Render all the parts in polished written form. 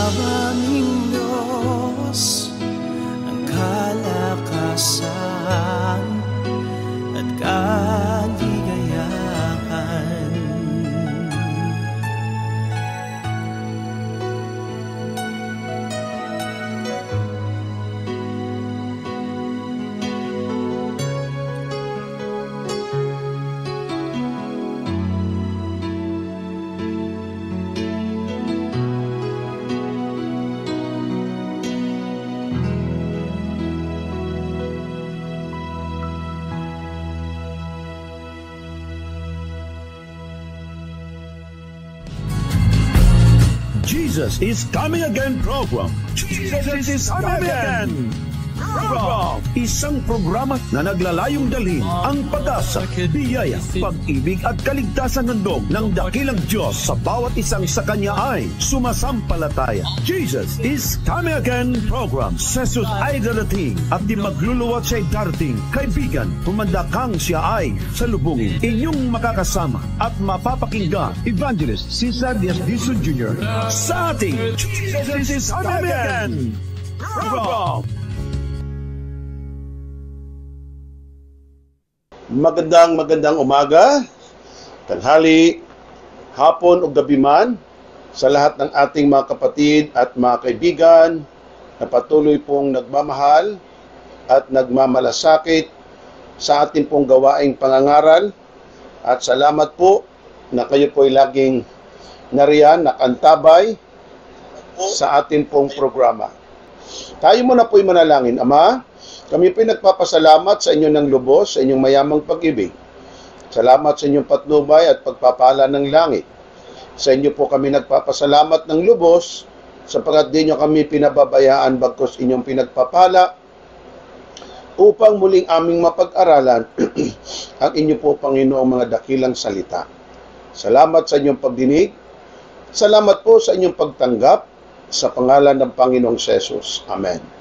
aming Diyos ang kalakasan at kaligayahan. Jesus is Coming Again program. Jesus is Coming Again program. Isang programa na naglalayong dalhin ang pag-asa, biyaya, pag-ibig at kaligtasan ng dakilang Diyos sa bawat isang sa Kanya ay sumasampalataya. Jesus is Coming Again program. Jesus ay darating at di magluluwat siya'y darating. Kaibigan, humanda kang siya ay salubungin. Inyong makakasama at mapapakinggan Evangelist Cesar Diaz-Dizon Jr. sa ating Jesus is Coming Again program. Magandang umaga, tanghali, hapon o gabi man sa lahat ng ating mga kapatid at mga kaibigan na patuloy pong nagmamahal at nagmamalasakit sa ating pong gawaing pangangaral. At salamat po na kayo po'y laging nariyan, nakantabay sa ating pong programa. Tayo muna po'y manalangin. Ama, kami po'y nagpapasalamat sa inyo ng lubos, sa inyong mayamang pag-ibig. Salamat sa inyong patnubay at pagpapala ng langit. Sa inyo po kami nagpapasalamat ng lubos, sapagkat di nyo kami pinababayaan bagkus inyong pinagpapala, upang muling aming mapag-aralan ang inyo po, Panginoong, mga dakilang salita. Salamat sa inyong pagdinig. Salamat po sa inyong pagtanggap sa pangalan ng Panginoong Jesus. Amen.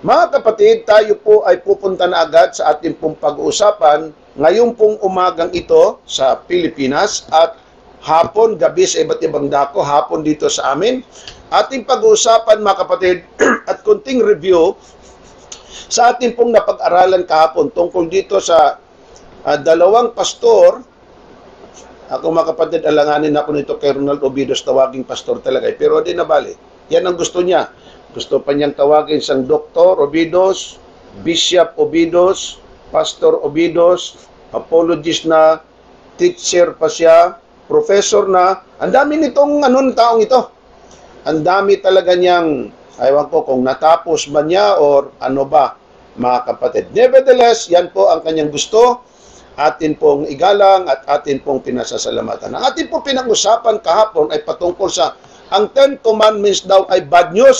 Mga kapatid, tayo po ay pupunta na agad sa ating pong pag-uusapan ngayon pong umagang ito sa Pilipinas at hapon, gabi sa iba't ibang dako, hapon dito sa amin. Ating pag-uusapan, mga kapatid, at kunting review sa ating pong napag-aralan kahapon tungkol dito sa dalawang pastor. Ako, mga kapatid, alanganin ako nito kay Ronald Obidos, tawaging pastor talaga. Pero di na bali. Yan ang gusto niya. Gusto pa niyang tawagin siyang Dr. Obidos, Bishop Obidos, Pastor Obidos, apologist na, teacher pa siya, professor na. Ang dami nitong taong ito. Ang dami talaga niyang, aywan ko kung natapos ba niya or ano ba, mga kapatid. Nevertheless, yan po ang kanyang gusto. Atin pong igalang at atin pong pinasasalamatan. Ang atin pong pinag-usapan kahapon ay patungkol sa ang 10 Commandments daw ay bad news.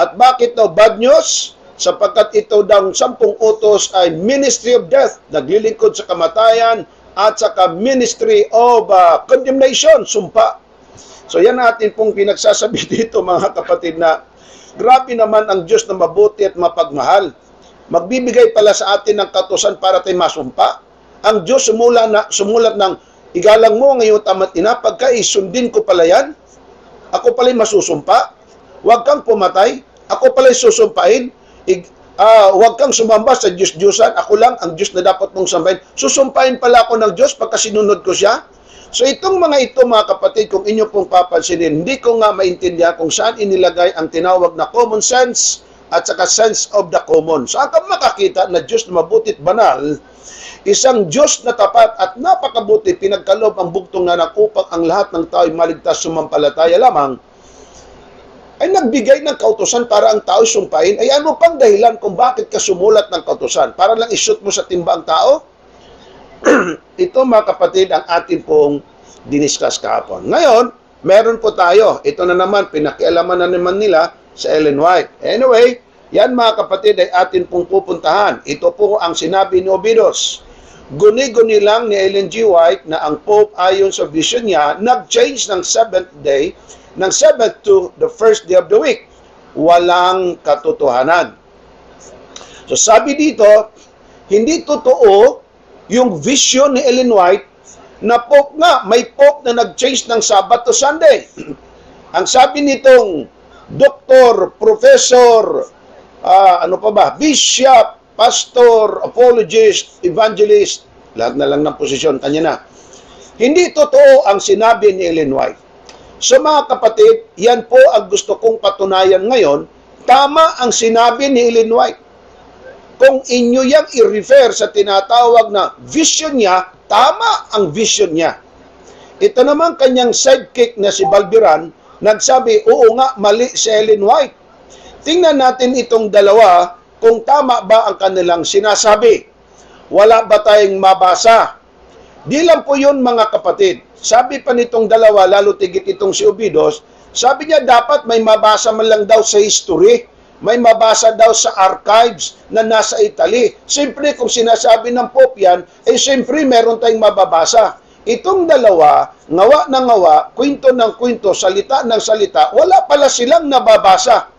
At bakit daw bad news? Sapagkat ito daw 10 utos ay ministry of death, naglilingkod sa kamatayan, at saka ministry of condemnation, sumpa. So yan natin pong pinagsasabi dito, mga kapatid, na grabe naman ang Diyos na mabuti at mapagmahal. Magbibigay pala sa atin ng katusan para tayo masumpa. Ang Diyos sumulat ng igalang mo ngayon tama't ina, pagka isundin ko pala yan, ako pala'y masusumpa. Huwag kang pumatay, ako pala'y susumpain. Huwag kang sumamba sa Diyos-Diyosan, ako lang ang Diyos na dapat mong sambahin. Susumpain pala ako ng Diyos pagka sinunod ko siya. So itong mga ito, mga kapatid, kung inyo pong papansinin, hindi ko nga maintindihan kung saan inilagay ang tinawag na common sense at saka sense of the common. Saan ka makakita na Diyos na mabutit banal, isang Diyos na tapat at napakabuti, pinagkaloob ang bugtong na upang ang lahat ng tao ay maligtas sumampalataya lamang, ay nagbigay ng kautusan para ang tao sumpain. Ay ano pang dahilan kung bakit ka sumulat ng kautusan? Para lang ishoot mo sa timba ang tao? Ito, mga kapatid, ang atin pong diniscuss kahapon. Ngayon, meron po tayo. Ito na naman, pinakialaman na naman nila sa Ellen White. Anyway, yan, mga kapatid, ay atin pong pupuntahan. Ito po ang sinabi ni Obidos. Guni-guni lang ni Ellen G. White na ang Pope ayon sa vision niya, nag-change ng 7th day, ng 7th to the first day of the week. Walang katotohanan. So sabi dito, hindi totoo yung vision ni Ellen White na Pope nga, may Pope na nag-change ng Sabbath to Sunday. Ang sabi nitong doktor, professor, bishop, pastor, apologist, evangelist, lahat na lang ng posisyon, kanya na. Hindi totoo ang sinabi ni Ellen White. So mga kapatid, yan po ang gusto kong patunayan ngayon. Tama ang sinabi ni Ellen White. Kung inyo yang i-refer sa tinatawag na vision niya, tama ang vision niya. Ito naman kanyang sidekick na si Balbiran, nagsabi, oo nga, mali si Ellen White. Tingnan natin itong dalawa kung tama ba ang kanilang sinasabi. Wala ba tayong mabasa? Di lang po yun mga kapatid. Sabi pa nitong dalawa, lalo tigit itong si Obidos, sabi niya dapat may mabasa man lang daw sa history, may mabasa daw sa archives na nasa Italy. Siyempre kung sinasabi ng Pope yan, siyempre meron tayong mababasa. Itong dalawa, ngawa ng ngawa, kwento ng kwento, salita ng salita, wala pala silang nababasa.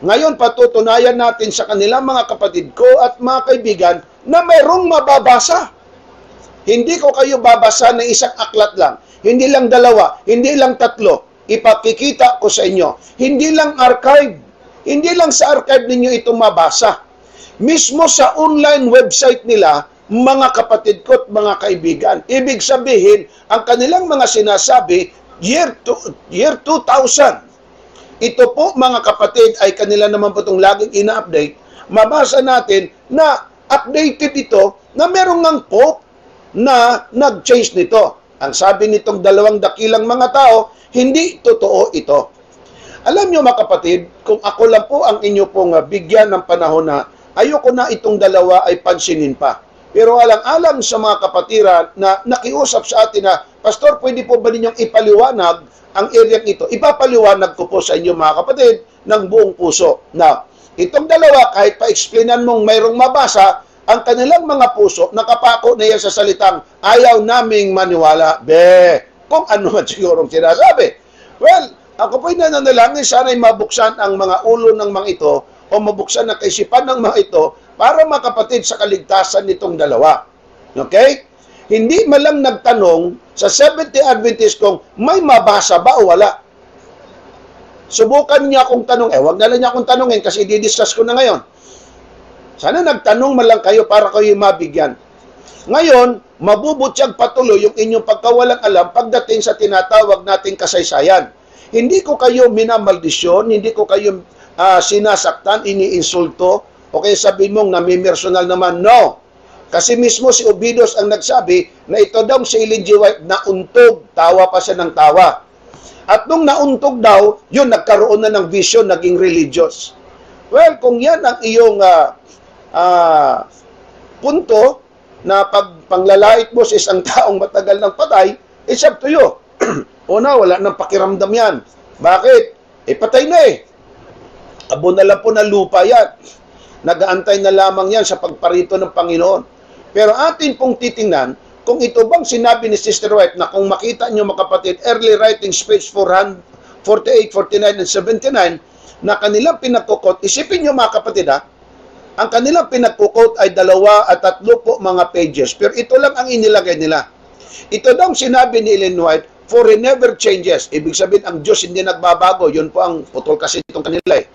Ngayon patutunayan natin sa kanilang mga kapatid ko at mga kaibigan na mayroong mababasa. Hindi ko kayo babasa ng isang aklat lang. Hindi lang dalawa, hindi lang tatlo. Ipakikita ko sa inyo. Hindi lang archive. Hindi lang sa archive ninyo ito mabasa. Mismo sa online website nila, mga kapatid ko at mga kaibigan. Ibig sabihin, ang kanilang mga sinasabi, year 2000. Ito po mga kapatid ay kanila naman po itong laging ina-update. Mabasa natin na updated ito na merong ngang Pope na nag-change nito. Ang sabi nitong dalawang dakilang mga tao, hindi totoo ito. Alam nyo mga kapatid, kung ako lang po ang inyo pong bigyan ng panahon na ayoko na itong dalawa ay pansinin pa. Pero alang-alang sa mga kapatiran na nakiusap sa atin na, Pastor, pwede po ba ninyong ipaliwanag ang area ito? Ipapaliwanag ko po sa inyo mga kapatid ng buong puso. Na itong dalawa, kahit pa-explainan mong mayroong mabasa, ang kanilang mga puso, nakapako na yan sa salitang, ayaw naming maniwala. Kung ano man sigurong sinasabi. Well, ako po'y nananalangin, sana'y mabuksan ang mga ulo ng mga ito o mabuksan ang kaisipan ng mga ito para makapatid sa kaligtasan nitong dalawa. Okay? Hindi man lang nagtanong sa Seventh-day Adventist kung may mabasa ba o wala. Subukan niya akong tanong. Wag na lang niya akong tanongin kasi i-discuss ko na ngayon. Sana nagtanong man lang kayo para kayo mabigyan. Ngayon, mabubutyag patuloy yung inyong pagkawalang alam pagdating sa tinatawag nating kasaysayan. Hindi ko kayo minamaldisyon, hindi ko kayo sinasaktan, iniinsulto, o kaya sabi mong namimersonal naman. No. Kasi mismo si Obidos ang nagsabi na ito daw si Ellen G. White nauntog, tawa pa siya ng tawa. At nung nauntog daw, yun nagkaroon na ng vision, naging religious. Well, kung yan ang iyong punto na panglalait mo sa isang taong matagal ng patay, it's up to you. Una, wala nang pakiramdam yan. Bakit? Patay na eh. Abo na lang po na lupa yan. Nag-aantay na lamang yan sa pagparito ng Panginoon. Pero atin pong titingnan, kung ito bang sinabi ni Sister White na kung makita nyo mga kapatid, early writings page 448, 49, and 79, na kanilang pinagkukot, isipin nyo mga kapatid ang kanilang pinagkukot ay 2 at 3 po mga pages. Pero ito lang ang inilagay nila. Ito daw sinabi ni Ellen White, for he never changes. Ibig sabihin, ang Diyos hindi nagbabago. Yun po ang putol kasi itong kanila eh.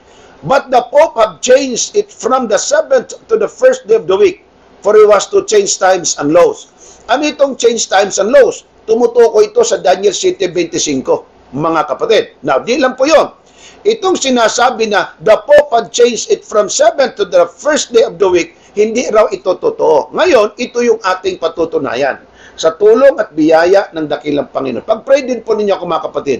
But the Pope have changed it from the 7th to the 1st day of the week, for he was to change times and laws. Ano itong change times and laws? Tumutuko ito sa Daniel 7:25, mga kapatid. Now, di lang po yun. Itong sinasabi na the Pope had changed it from 7th to the 1st day of the week, hindi raw ito totoo. Ngayon, ito yung ating patutunayan sa tulong at biyaya ng dakilang Panginoon. Pag-pray din po ninyo ako mga kapatid.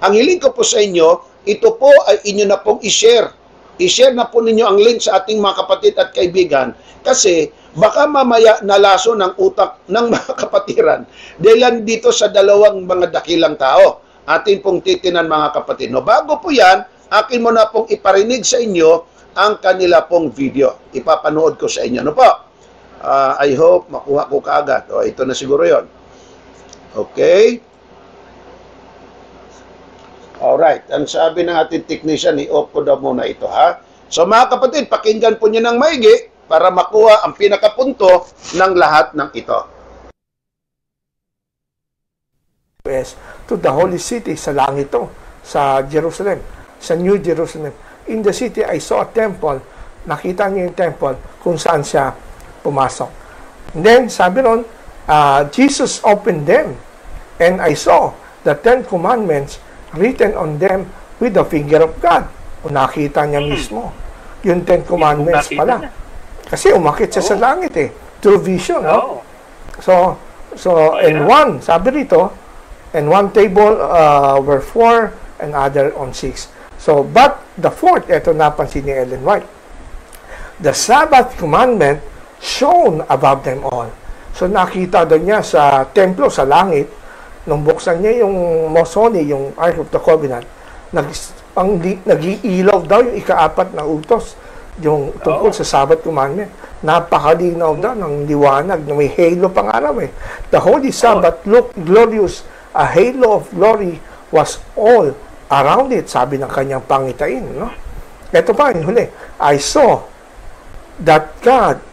Ang hiling ko po sa inyo, ito po ay inyo na pong i-share. I-share na po ninyo ang link sa ating mga kapatid at kaibigan kasi baka mamaya nalaso ng utak ng mga kapatiran dahil dito sa dalawang mga dakilang tao. Atin pong titinan mga kapatid. No, bago po yan, akin mo na pong iparinig sa inyo ang kanila pong video. Ipapanood ko sa inyo. Ano po? I hope makuha ko kaagad. O, ito na siguro yon. Okay. Alright. Ang sabi ng ating technician, i-off ko daw muna ito ha. So mga kapatid, pakinggan po niyo ng maigi para makuha ang pinakapunto ng lahat ng ito. To the holy city sa langit to. sa Jerusalem, sa New Jerusalem. In the city, I saw a temple. Nakita niya yung temple kung saan siya pumasok. And then, sabi ron, Jesus opened them, and I saw the 10 commandments written on them with the finger of God. O nakita niya mismo. Yung 10 commandments pala. Kasi umakit siya sa langit through vision, no? So, and one, sabi rito, and one table were 4, and other on 6. So, but the fourth, eto napansin ni Ellen White, the Sabbath commandment shone above them all. So, nakita doon niya sa templo, sa langit, nung buksan niya yung Mosoni, yung Ark of the Covenant, nag-iilaw daw yung ika-4 na utos, yung tungkol sa Sabbath commandment. Napakalinaw daw ng liwanag na may halo pang araw The Holy Sabbath looked glorious. A halo of glory was all around it, sabi ng kanyang pangitain, no? Ito pa, yung huli. I saw that God,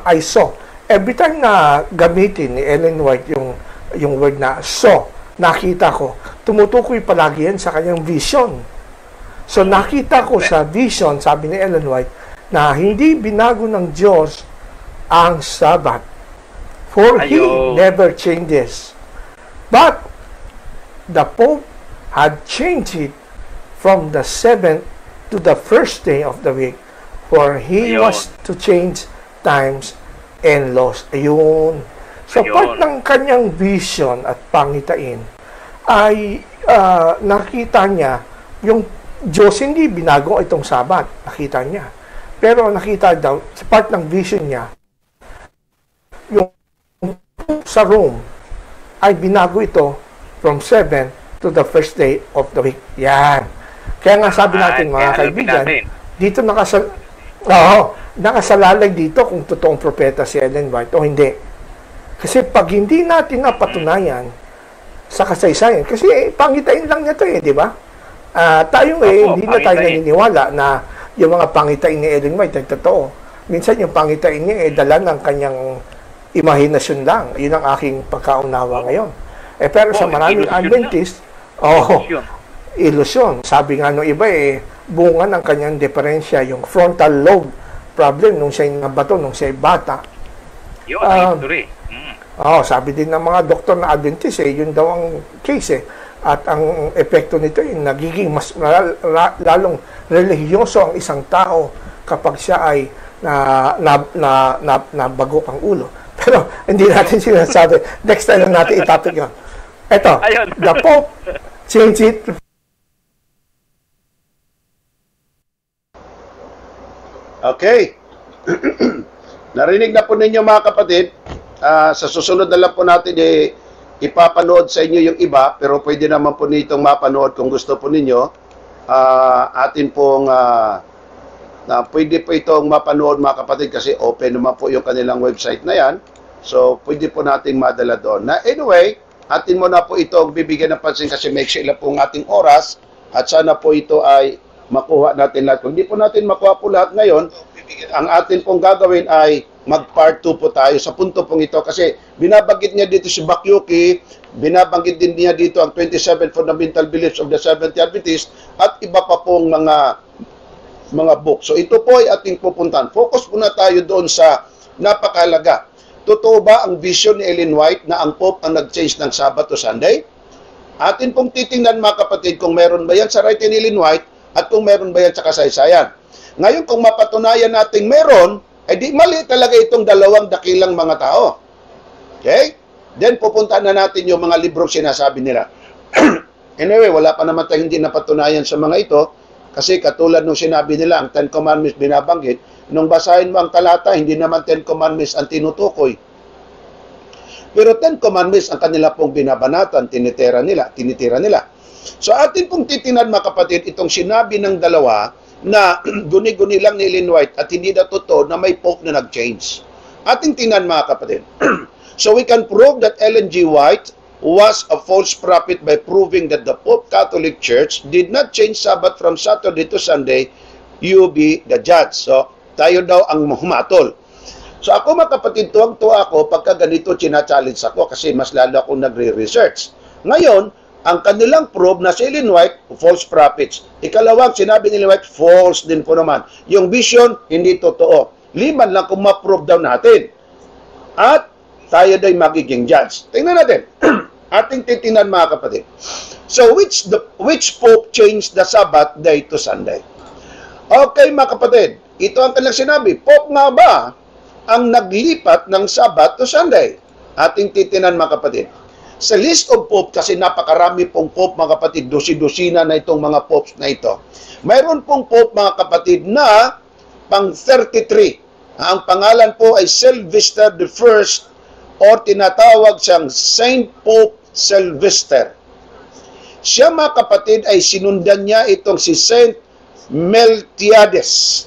I saw. Every time na gamitin ni Ellen White yung word na saw, nakita ko, tumutukoy palagi yan sa kanyang vision. So, nakita ko sa vision, sabi ni Ellen White, na hindi binago ng Diyos ang Sabbath. For He never changes. But, the Pope had changed it from the 7th to the first day of the week, for he was to change times and laws. Ayun. So, part ng kanyang vision at pangitain ay nakita niya yung Diyos hindi binago itong Sabat. Nakita niya. Pero nakita daw, sa part ng vision niya, yung sa Rome ay binago ito from 7 to the first day of the week. Yan. Kaya nga sabi natin, mga kaibigan, dito nakasalalay dito kung totoong propeta si Ellen White o hindi. Kasi pag hindi natin napatunayan sa kasaysayan, kasi pangitain lang niya ito di ba? Tayo hindi na tayo naniniwala na yung mga pangitain ni Ellen White ay totoo. Minsan yung pangitain niya dala ng kanyang imahinasyon lang. Yun ang aking pagkaunawa ngayon. Pero sa maraming Adventist, ilusyon. Sabi nga nung iba bunga ng kanyang diferensya, yung frontal lobe problem nung siya nabato, nung siya bata. Sabi din ng mga doktor na Adventist, yun daw ang case At ang epekto nito nagiging mas lalong relihiyoso ang isang tao kapag siya ay nabago ang ulo. Pero hindi natin sinasabi. Next time lang natin itopic yun. Ito, the Pope changed it. Okay. Narinig na po ninyo mga kapatid. Sa susunod na lang po natin ipapanood sa inyo yung iba, pero pwede naman po nitong mapanood kung gusto po ninyo. Atin pong pwede po itong mapanood mga kapatid kasi open naman po yung kanilang website na yan. So, pwede po nating madala doon. Anyway, atin mo na po itong bibigyan ng pansin kasi may sila pong ating oras at sana po ito ay makuha natin lahat. Kung hindi po natin makuha po lahat ngayon, ang atin pong gagawin ay mag-part 2 po tayo sa punto pong ito kasi binabanggit niya dito si Bakyuki, binabanggit din niya dito ang 27 fundamental beliefs of the Seventh-day Adventist at iba pa pong mga book. So ito po ay ating pupuntahan. Focus muna tayo doon sa napakahalaga. Totoo ba ang vision ni Ellen White na ang Pope ang nag-change ng Sabbath to Sunday? Atin pong titingnan mga kapatid kung meron ba yan sa writing ni Ellen White at kung meron ba yan sa kasaysayan. Ngayon kung mapatunayan nating meron, ay di mali talaga itong dalawang dakilang mga tao. Okay? Then pupuntahan na natin yung mga librong sinasabi nila. Anyway, wala pa naman tayong hindi napatunayan sa mga ito kasi katulad nung sinabi nila, ang 10 Commandments binabanggit, nung basahin mo ang talata, hindi naman 10 Commandments ang tinutukoy. Pero 10 Commandments ang kanila pong binabanatan, tinitira nila. So atin pong titinan mga kapatid, itong sinabi ng dalawa na guni-guni lang ni Ellen White at hindi na totoo na may Pope na nag-change. Ating tingnan mga kapatid. So we can prove that Ellen G. White was a false prophet by proving that the Pope Catholic Church did not change Sabbath from Saturday to Sunday. You be the judge. So tayo daw ang humatol. So ako mga kapatid, tuwang-tuwa ako pagka ganito china-challenge ako kasi mas lalo ako nagre-research. Ngayon, ang kanilang probe na si Ellen White, false prophets. Ikalawang, sinabi ni Ellen White, false din po naman. Yung vision, hindi totoo. Liban lang kung ma-prove daw natin. At tayo da'y magiging judge. Tingnan natin. Ating titinan mga kapatid. So, which Pope changed the Sabbath day to Sunday? Okay mga kapatid, ito ang kanilang sinabi. Pope nga ba ang naglipat ng Sabbath to Sunday? Ating titinan mga kapatid. Sa list of Pope, kasi napakarami pong Pope mga kapatid, dosi-dosina na itong mga Popes na ito. Mayroon pong Pope mga kapatid na pang 33. Ang pangalan po ay Sylvester I or tinatawag siyang Saint Pope Sylvester. Siya mga kapatid ay sinundan niya itong si Saint Meltiades.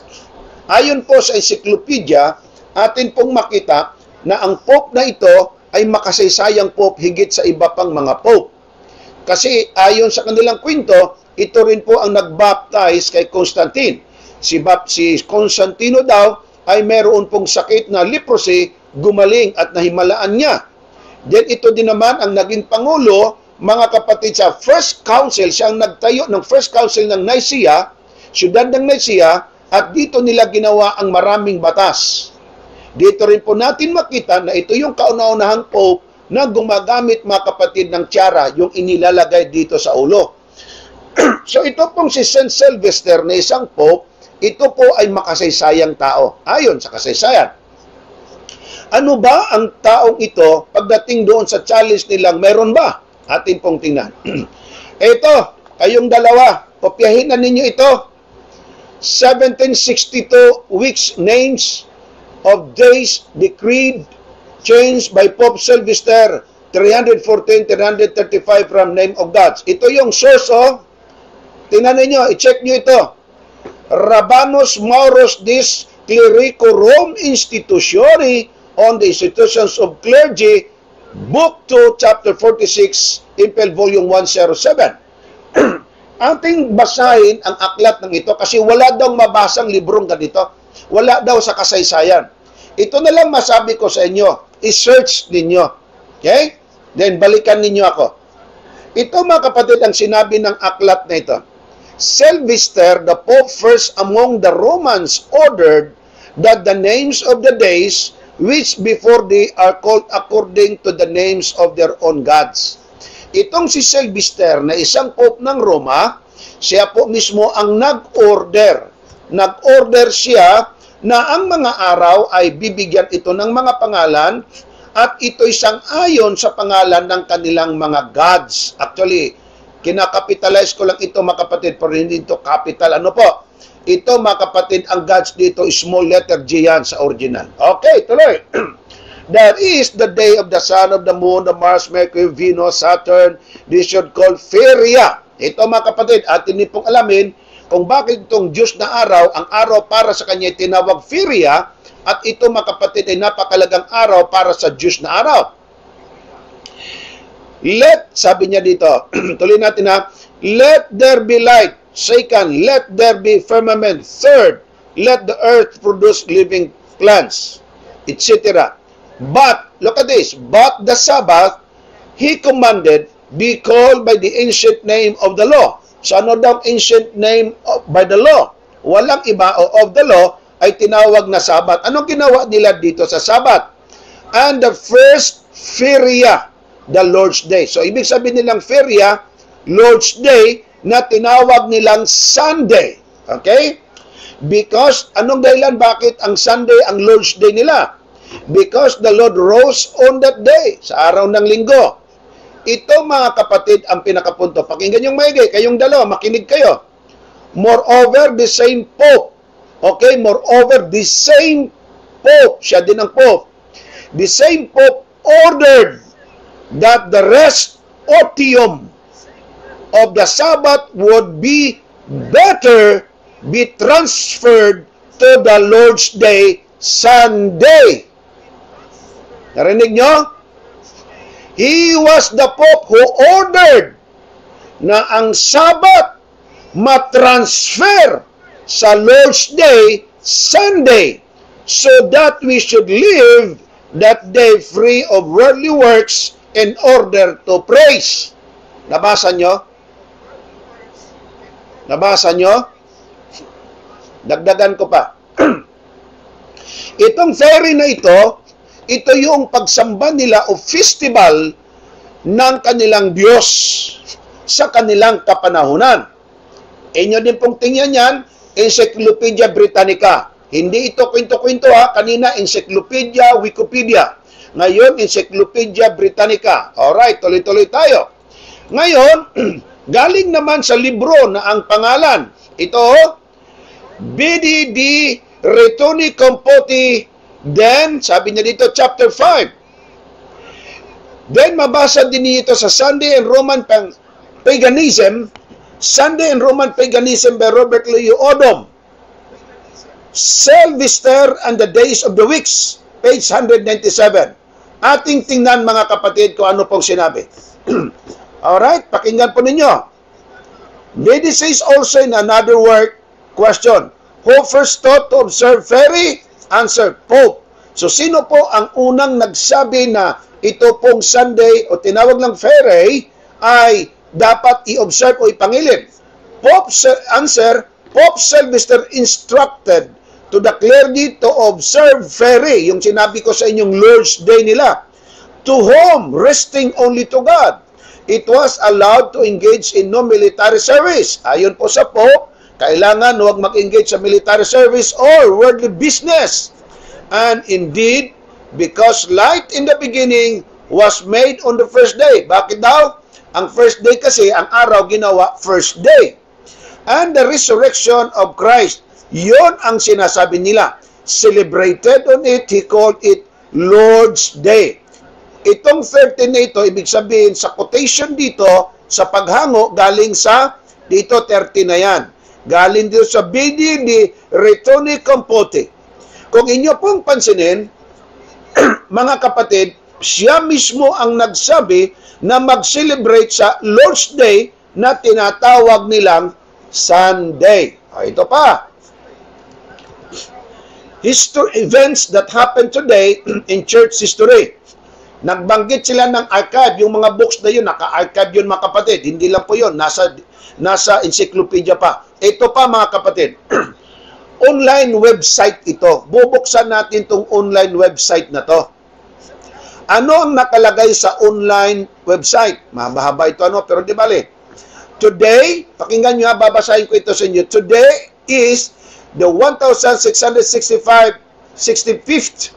Ayon po sa encyclopedia, atin pong makita na ang Pope na ito ay makasaysayang Pope higit sa iba pang mga Pope. Kasi ayon sa kanilang kwento, ito rin po ang nagbaptize kay Constantine. Si Constantino daw ay meron pong sakit na leprosy, gumaling at nahimalaan niya. Then ito din naman ang naging pangulo, mga kapatid, sa First Council. Siya ang nagtayo ng First Council ng Nicaea, siyudad ng Nicaea, at dito nila ginawa ang maraming batas. Dito rin po natin makita na ito yung kauna-unahang Pope na gumagamit mga kapatid ng tiara, yung inilalagay dito sa ulo. So ito pong si Saint Sylvester na isang Pope, ito po ay makasaysayang tao, ayon sa kasaysayan. Ano ba ang taong ito pagdating doon sa challenge nilang meron ba? Atin pong tingnan. Ito, kayong dalawa, kopyahin na ninyo ito. 1762 weeks names of days decreed, changed by Pope Sylvester, 314-335 from name of gods. Ito yung source, tingnan ninyo, i-check nyo ito. Rabanus Maurus dis Clericorum Institutioni on the Institutions of Clergy, Book 2, Chapter 46, Impel Volume 107. Ating basahin ang aklat ng ito kasi wala daw mabasang librong ganito. Wala daw sa kasaysayan. Ito na lang masabi ko sa inyo. I-search ninyo. Okay? Then balikan ninyo ako. Ito mga kapatid ang sinabi ng aklat na ito. Sylvester, the Pope first among the Romans, ordered that the names of the days which before they are called according to the names of their own gods. Itong si Sylvester na isang Pope ng Roma, siya po mismo ang nag-order. Nag-order siya na ang mga araw ay bibigyan ito ng mga pangalan at ito isang ayon sa pangalan ng kanilang mga gods. Actually, kinakapitalize ko lang ito mga kapatid, pero hindi ito capital. Ano po? Ito mga kapatid, ang gods dito is small letter G yan sa original. Okay, tuloy. That is the day of the sun, of the moon, the Mars, Mercury, Venus, Saturn. This should call Feria. Ito mga kapatid, atin din pong alamin kung bakit itong Diyos na araw, ang araw para sa kanya tinawag Feria, at ito mga kapatid ay napakalagang araw para sa Diyos na araw. Let, sabi niya dito, tuloy natin ha, let there be light. Second, let there be firmament. Third, let the earth produce living plants, etc. But, look at this, but the Sabbath, he commanded, be called by the ancient name of the law. So ano daw ancient name by the law? Walang iba of the law ay tinawag na Sabbath. Anong ginawa nila dito sa Sabbath? And the first Feria, the Lord's Day. So ibig sabihin nilang Feria, Lord's Day, na tinawag nilang Sunday. Okay? Because, anong dahilan bakit ang Sunday ang Lord's Day nila? Because the Lord rose on that day, sa araw ng linggo. Ito mga kapatid ang pinakapunto. Pakinggan yung maigi, kayong dalawa, makinig kayo. Moreover, the same Pope. Okay? Moreover, the same Pope. Siya din ang Pope. The same Pope ordered that the rest otium of the Sabbath would be transferred to the Lord's Day, Sunday. Narinig nyo? He was the Pope who ordered na ang Sabbath matransfer sa Lord's Day, Sunday, so that we should live that day free of worldly works in order to praise. Nabasa nyo? Nabasa nyo? Dagdagan ko pa. Itong fairy na ito yung pagsamba nila o festival ng kanilang Diyos sa kanilang kapanahunan. Inyo din pong tingnan yan, Encyclopedia Britannica. Hindi ito kwento-kwento ha, kanina Encyclopedia Wikipedia. Ngayon, Encyclopedia Britannica. Alright, tuloy-tuloy tayo. Ngayon, galing naman sa libro na ang pangalan, ito, BDD Retoni Compoti, then, sabi niya dito, chapter 5. Then, mabasa din ito sa Sunday and Roman Paganism, Sunday and Roman Paganism by Robert Leo Odom. Sylvester and the Days of the Weeks, page 197. Ating tingnan mga kapatid kung ano pong sinabi. Alright, pakinggan po ninyo. Lady says also in another work, question, who first taught to observe fairy? Answer, Pope. So, sino po ang unang nagsabi na ito pong Sunday o tinawag ng fairy ay dapat i-observe o ipangilin? Pope, answer, Pope Sylvester instructed to the clergy to observe fairy, yung sinabi ko sa inyong Lord's Day nila, to whom resting only to God. It was allowed to engage in no military service. Ayon po sa Pope, kailangan huwag mag-engage sa military service or worldly business. And indeed, because light in the beginning was made on the first day. Bakit daw? Ang first day kasi, ang araw ginawa first day. And the resurrection of Christ, yon ang sinasabi nila. Celebrated on it, he called it Lord's Day. Itong 13 na ito, ibig sabihin sa quotation dito, sa paghango, galing sa dito 30 na yan. Galing dito sa BDD Retoni Compoti. Kung inyo pong pansinin, mga kapatid, siya mismo ang nagsabi na mag-celebrate sa Lord's Day na tinatawag nilang Sunday. Ito pa. Events that happen today in church history. Nagbanggit sila ng archive, yung mga books na yun, naka-archive yun mga kapatid. Hindi lang po yun, nasa encyclopedia pa. Ito pa mga kapatid, online website ito. Bubuksan natin itong online website na to. Ano ang nakalagay sa online website? Mahaba ito pero di bali. Today, pakinggan nyo ha, babasahin ko ito sa inyo. Today is the 65th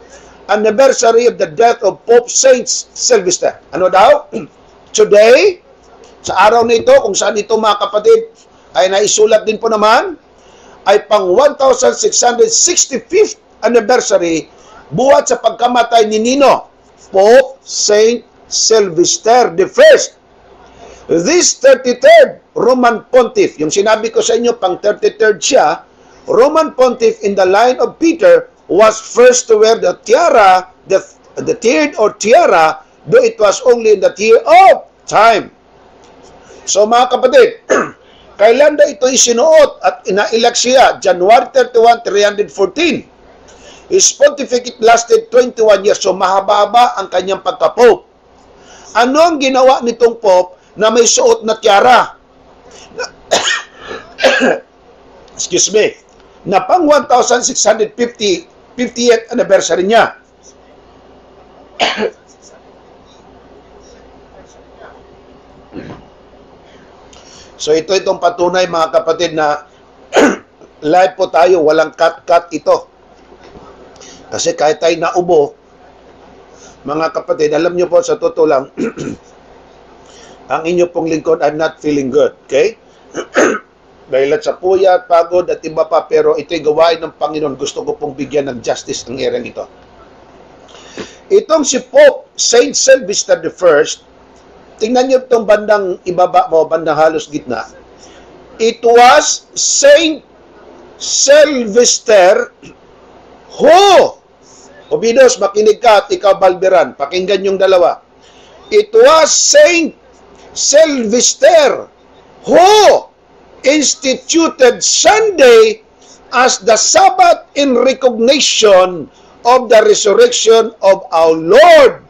anniversary of the death of Pope Saint Sylvester. Ano daw? Today, sa araw na ito, kung saan ito mga kapatid, ay naisulat din po naman, ay pang 1665th anniversary, buhat sa pagkamatay ni Nino, Pope Saint Sylvester I. This 33rd Roman Pontiff, yung sinabi ko sa inyo, pang 33rd siya, Roman Pontiff in the line of Peter, was first to wear the tiara, the tiered or tiara, though it was only in the tier of time. So mga kapatid, kailan daw ito isinuot at inailak siya? January 31, 314. His pontificate lasted 21 years, so mahaba-haba ang kanyang pagka-pope. Ano ang ginawa nitong pope na may suot na tiara? Excuse me. Na pang 50th anniversary niya. So itong patunay mga kapatid na live po tayo, walang cut-cut ito. Kasi kahit tayo naubo, mga kapatid, alam nyo po sa totoo lang, ang inyo pong lingkod, I'm not feeling good. Okay? Dahil sa puyat, pagod at iba pa, pero ito'y gawain ng Panginoon. Gusto ko pong bigyan ng justice ang erang ito. Itong si Pope Saint Sylvester I, tingnan nyo itong bandang ibaba mo, bandang halos gitna. It was Saint Sylvester who, Obidos, makinig ka at ikaw Balberan, pakinggan yung dalawa. It was Saint Sylvester who instituted Sunday as the Sabbath in recognition of the resurrection of our Lord.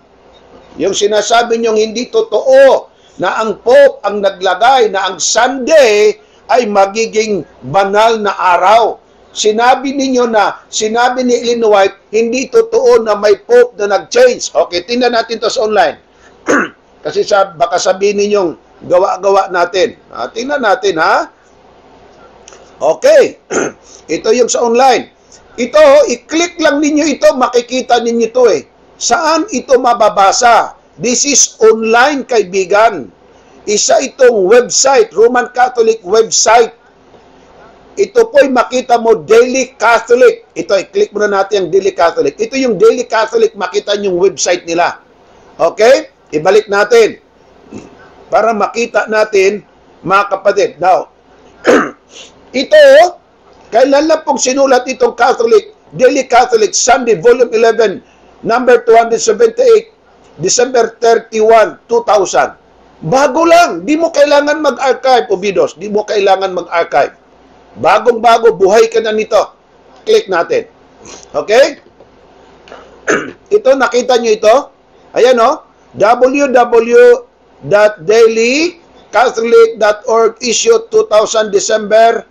Yung sinasabi niyong hindi totoo na ang Pope ang naglagay na ang Sunday ay magiging banal na araw. Sinabi ninyo na, sinabi ni Ellen White, hindi totoo na may Pope na nag-change. Okay, tingnan natin to sa online. Kasi baka sabihin ninyong gawa-gawa natin. Tingnan natin, ha? Okay. Ito yung sa online. Ito, i-click lang ninyo ito, makikita ninyo ito eh. Saan ito mababasa? This is online, kaibigan. Isa itong website, Roman Catholic website. Ito po'y makita mo, Daily Catholic. Ito, i-click muna natin yung Daily Catholic. Ito yung Daily Catholic, makita yung website nila. Okay? Ibalik natin. Para makita natin, mga kapatid. Now, ito, kailan lang pong sinulat itong Catholic, Daily Catholic, Sunday, Volume 11, number 278, December 31, 2000. Bago lang. Di mo kailangan mag-archive, Obidos. Di mo kailangan mag-archive. Bagong-bago, buhay ka na nito. Click natin. Okay? Ito, nakita nyo ito? Ayan, o. www.dailycatholic.org, issue 2000, December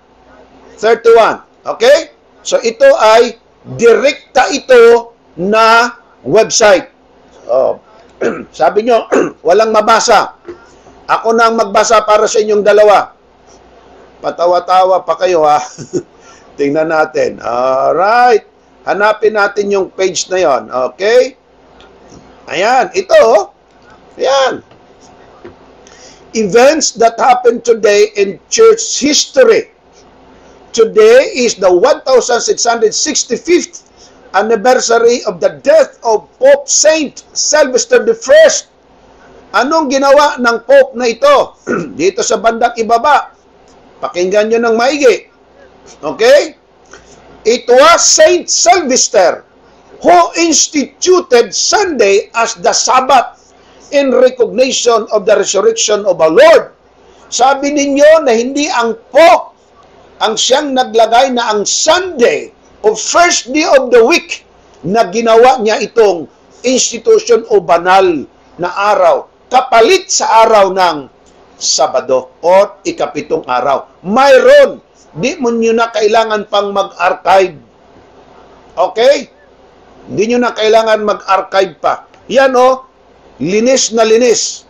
31. Okay? So, ito ay direkta ito na website. Oh. Sabi nyo, walang mabasa. Ako na ang magbasa para sa inyong dalawa. Patawa-tawa pa kayo, ha? Tingnan natin. Alright. Hanapin natin yung page na yon. Okay? Ayan. Ito. Ayan. Events that happened today in church history. Today is the 1665th anniversary of the death of Pope Saint Sylvester I. Anong ginawa ng Pope na ito? Dito sa bandang ibaba. Pakinggan nyo ng maigi. Okay? It was Saint Sylvester who instituted Sunday as the Sabbath in recognition of the resurrection of our Lord. Sabi ninyo na hindi ang Pope ang siyang naglagay na ang Sunday o first day of the week na ginawa niya itong institution o banal na araw kapalit sa araw ng Sabado o ikapitong araw. Mayroon, di mo nyo na kailangan pang mag-archive. Okay? Hindi nyo na kailangan mag-archive pa. Yan o, linis na linis.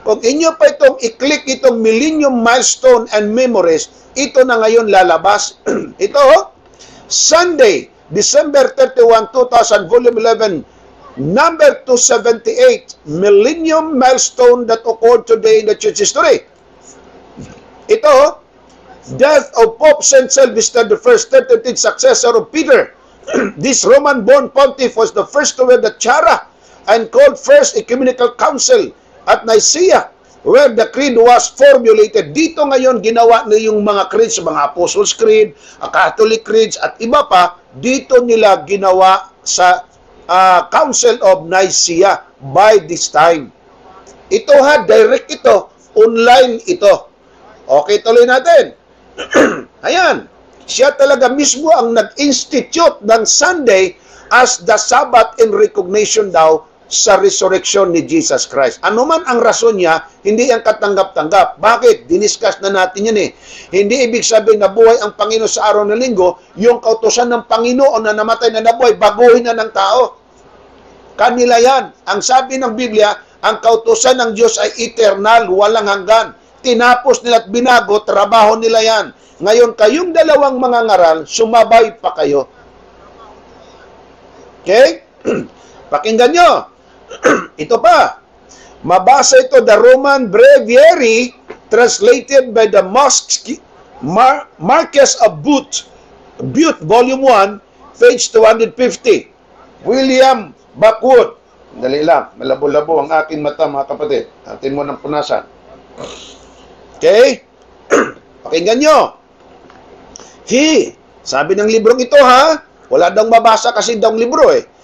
Kung inyo pa itong i-click itong Millennium Milestone and Memories, ito na ngayon lalabas. Ito, Sunday, December 31, 2000, Volume 11, number 278, Millennium Milestone that occurred today in the church history. Ito, death of Pope Saint Sylvester I, 13th successor of Peter. This Roman-born pontiff was the first to wear the tiara and called First Ecumenical Council at Nicaea, where the creed was formulated. Dito ngayon ginawa na yung mga creeds, mga Apostles' Creed, Catholic Creeds, at iba pa, dito nila ginawa sa Council of Nicaea by this time. Ito ha, direct ito, online ito. Okay, tuloy natin. Ayan, siya talaga mismo ang nag-institute ng Sunday as the Sabbath in recognition daw sa resurrection ni Jesus Christ. Ano man ang rason niya, hindi ang katanggap-tanggap. Bakit? Diniscuss na natin yun eh. Hindi ibig sabihin na buhay ang Panginoon sa araw ng linggo, yung kautusan ng Panginoon na namatay na nabuhay, baguhin na ng tao. Kanila yan. Ang sabi ng Biblia, ang kautusan ng Diyos ay eternal, walang hanggan. Tinapos nila at binago, trabaho nila yan. Ngayon, kayong dalawang mga ngaral, sumabay pa kayo. Okay? Pakinggan nyo. Ito pa. Mabasa ito, the Roman Breviary, translated by the Marquess of Bute, Volume 1, page 250. William Backwood. Dali lang, malabo-labo ang aking mata, mga kapatid. Atin mo ng punasan. Okay? Pakinggan nyo. Sabi ng librong ito ha, wala daw mabasa kasi daw libro eh.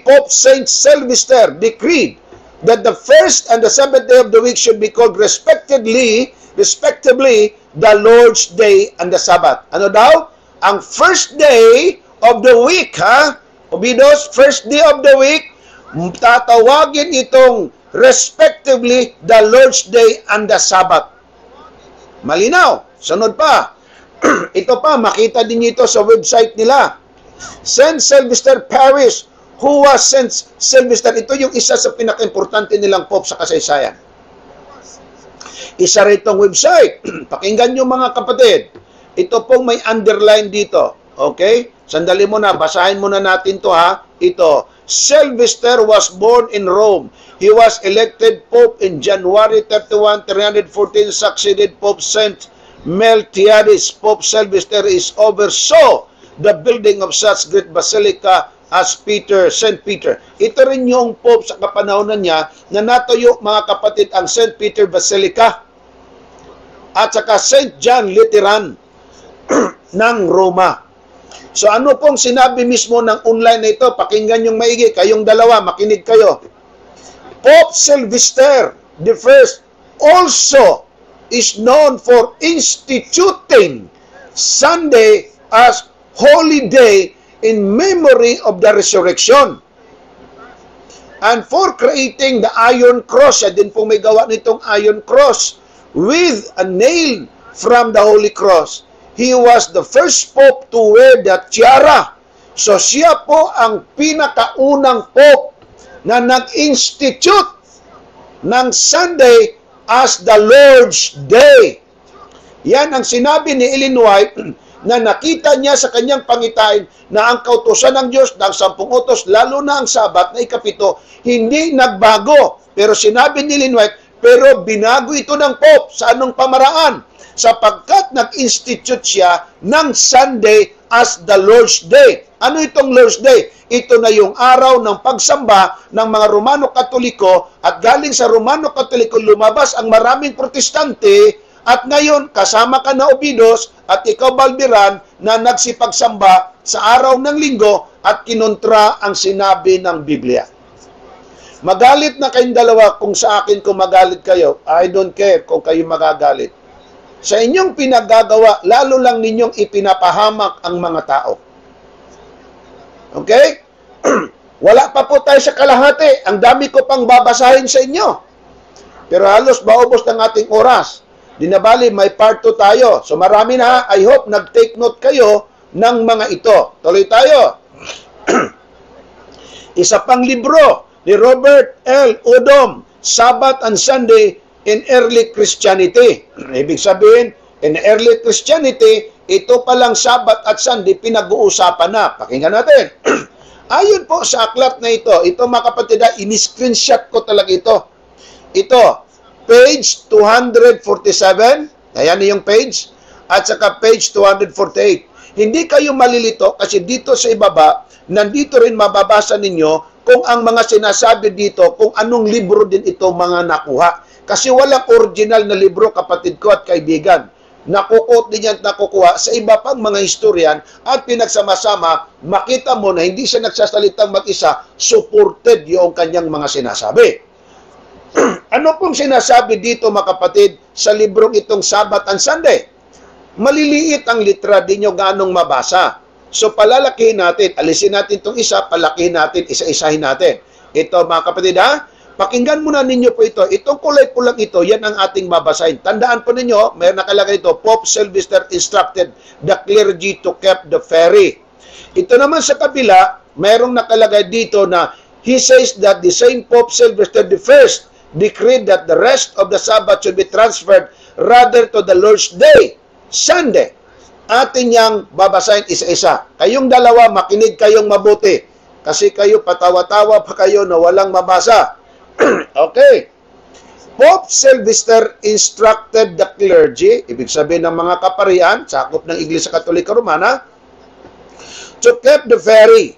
Pope Saint Sylvester, decreed that the first and the seventh day of the week should be called respectively, the Lord's Day and the Sabbath. Ano daw? Ang first day of the week, ha? Obidos, first day of the week, tatawagin itong respectively the Lord's Day and the Sabbath. Malinaw. Sunod pa. Ito pa, makita din ito sa website nila. St. Sylvester Parish, who was St. Sylvester, ito yung isa sa pinaka-importante nilang Pope sa kasaysayan. Isa rin itong website. Pakinggan nyo mga kapatid. Ito pong may underline dito. Okay? Sandali muna, basahin muna natin to ha. Ito. Sylvester was born in Rome. He was elected Pope in January 31, 314, succeeded Pope St. Meltiades. Pope Sylvester is oversaw the building of such great basilica as St. Peter. Ito rin yung Pope sa kapanahonan niya na natuyo, mga kapatid, ang St. Peter Basilica at saka St. John Lateran ng Roma. So ano pong sinabi mismo ng online na ito? Pakinggan yung maigi. Kayong dalawa, makinig kayo. Pope Sylvester the First also is known for instituting Sunday as holy day in memory of the resurrection and for creating the iron cross. Siya din po may gawa nitong iron cross with a nail from the holy cross. He was the first pope to wear the tiara. So siya po ang pinakaunang pope na nag-institute ng Sunday as the Lord's Day. Yan ang sinabi ni Ellen White na nakita niya sa kanyang pangitain na ang kautusan ng Diyos ng 10 utos, lalo na ang Sabat na ika-7, hindi nagbago. Pero sinabi ni Ellen White, pero binago ito ng Pope. Sa anong pamaraan? Sapagkat nag-institute siya ng Sunday as the Lord's Day. Ano itong Lord's Day? Ito na yung araw ng pagsamba ng mga Romano Katoliko at galing sa Romano Katoliko lumabas ang maraming Protestante at ngayon kasama ka na Obidos at ikaw Balbiran na nagsipagsamba sa araw ng linggo at kinontra ang sinabi ng Biblia. Magalit na kayong dalawa kung sa akin kung magalit kayo. I don't care kung kayo magagalit. Sa inyong pinagagawa, lalo lang ninyong ipinapahamak ang mga tao. Okay? Wala pa po tayo sa kalahati. Ang dami ko pang babasahin sa inyo. Pero halos maubos ng ating oras. Di na bali, may part 2 tayo. So marami na. I hope nag-take note kayo ng mga ito. Tuloy tayo. Isa pang libro ni Robert L. Odom, Sabbath and Sunday in Early Christianity. Ibig sabihin, in early Christianity, ito palang Sabbath at Sunday pinag-uusapan na. Pakinggan natin. Ayon po sa aklat na ito mga kapatid, ini-screenshot ko talaga ito. Ito, page 247, ayan yung page, at saka page 248. Hindi kayo malilito kasi dito sa ibaba, nandito rin mababasa ninyo kung ang mga sinasabi dito, kung anong libro din ito mga nakuha. Kasi walang original na libro, kapatid ko at kaibigan. Nakukot din yan at nakukuha sa iba pang mga historian at pinagsama-sama, makita mo na hindi siya nagsasalitang mag-isa, supported yung kanyang mga sinasabi. Ano pong sinasabi dito mga kapatid sa librong itong Sabbath and Sunday? Maliliit ang litra, di nyo ganong mabasa. So palalakihin natin, alisin natin itong isa, palakihin natin, isa-isahin natin. Ito mga kapatid ha, pakinggan muna ninyo po ito. Itong kulay pulang ito, yan ang ating babasahin. Tandaan po ninyo, may nakalagay ito, Pope Sylvester instructed the clergy to keep the ferry. Ito naman sa kabila, mayroong nakalagay dito na he says that the same Pope Sylvester I decreed that the rest of the Sabbath should be transferred rather to the Lord's Day, Sunday. Atin yang babasahin isa-isa. Kayong dalawa, makinig kayong mabuti. Kasi kayo patawa-tawa pa kayo na walang mabasa. Okay. Pope Sylvester instructed the clergy, ibig sabihin ng mga kaparian, sakop ng Iglesia Katolika Romana, to keep the ferry.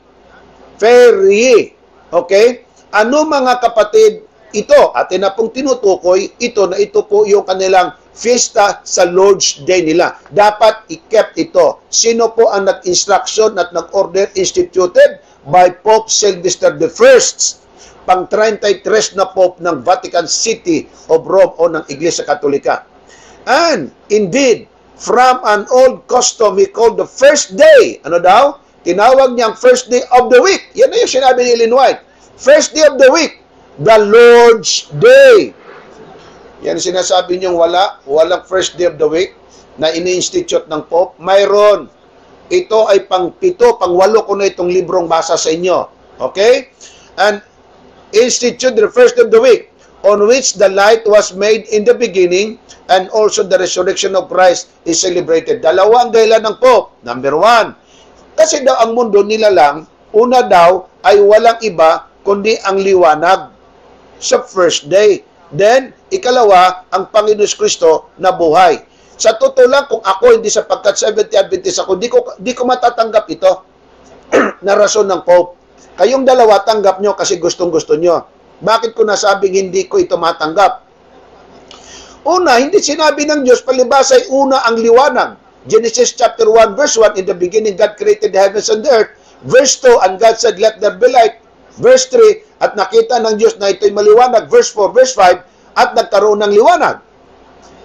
Ferry. Okay? Ano mga kapatid, ito, atin na pong tinutukoy, ito po yung kanilang fiesta sa Lord's Day nila. Dapat i-kept ito. Sino po ang nag-instruction at nag-order instituted? By Pope Sylvester I, pang 33 na Pope ng Vatican City of Rome o ng Iglesia Katolika. And indeed, from an old custom he called the first day, ano daw? Tinawag niyang first day of the week. Yan na yung sinabi ni Ellen White. First day of the week the Lord's Day. Yan sinasabi niyong walang first day of the week na ini-institute ng Pope. Mayroon. Ito ay pang-7, pang-8 ko na itong librong basa sa inyo. Okay? And institute the first of the week, on which the light was made in the beginning, and also the resurrection of Christ is celebrated. Dalawa ang dahilan ng Pope. Number 1, kasi daw ang mundo nila lang, una daw ay walang iba kundi ang liwanag sa first day. Then, ikalawa, ang Panginoon Kristo na buhay. Sa totoo lang, kung ako hindi sapagkat Seventh-day Adventist ako, di ko matatanggap ito na rason ng Pope. Kayong dalawa, tanggap nyo kasi gustong-gusto nyo. Bakit ko nasabing hindi ko ito matanggap? Una, hindi sinabi ng Diyos, palibas ay una ang liwanag. Genesis chapter 1, verse 1, in the beginning God created the heavens and the earth. Verse 2, and God said, let there be light. Verse 3, at nakita ng Diyos na ito'y maliwanag. Verse 4, verse 5, at nagkaroon ng liwanag.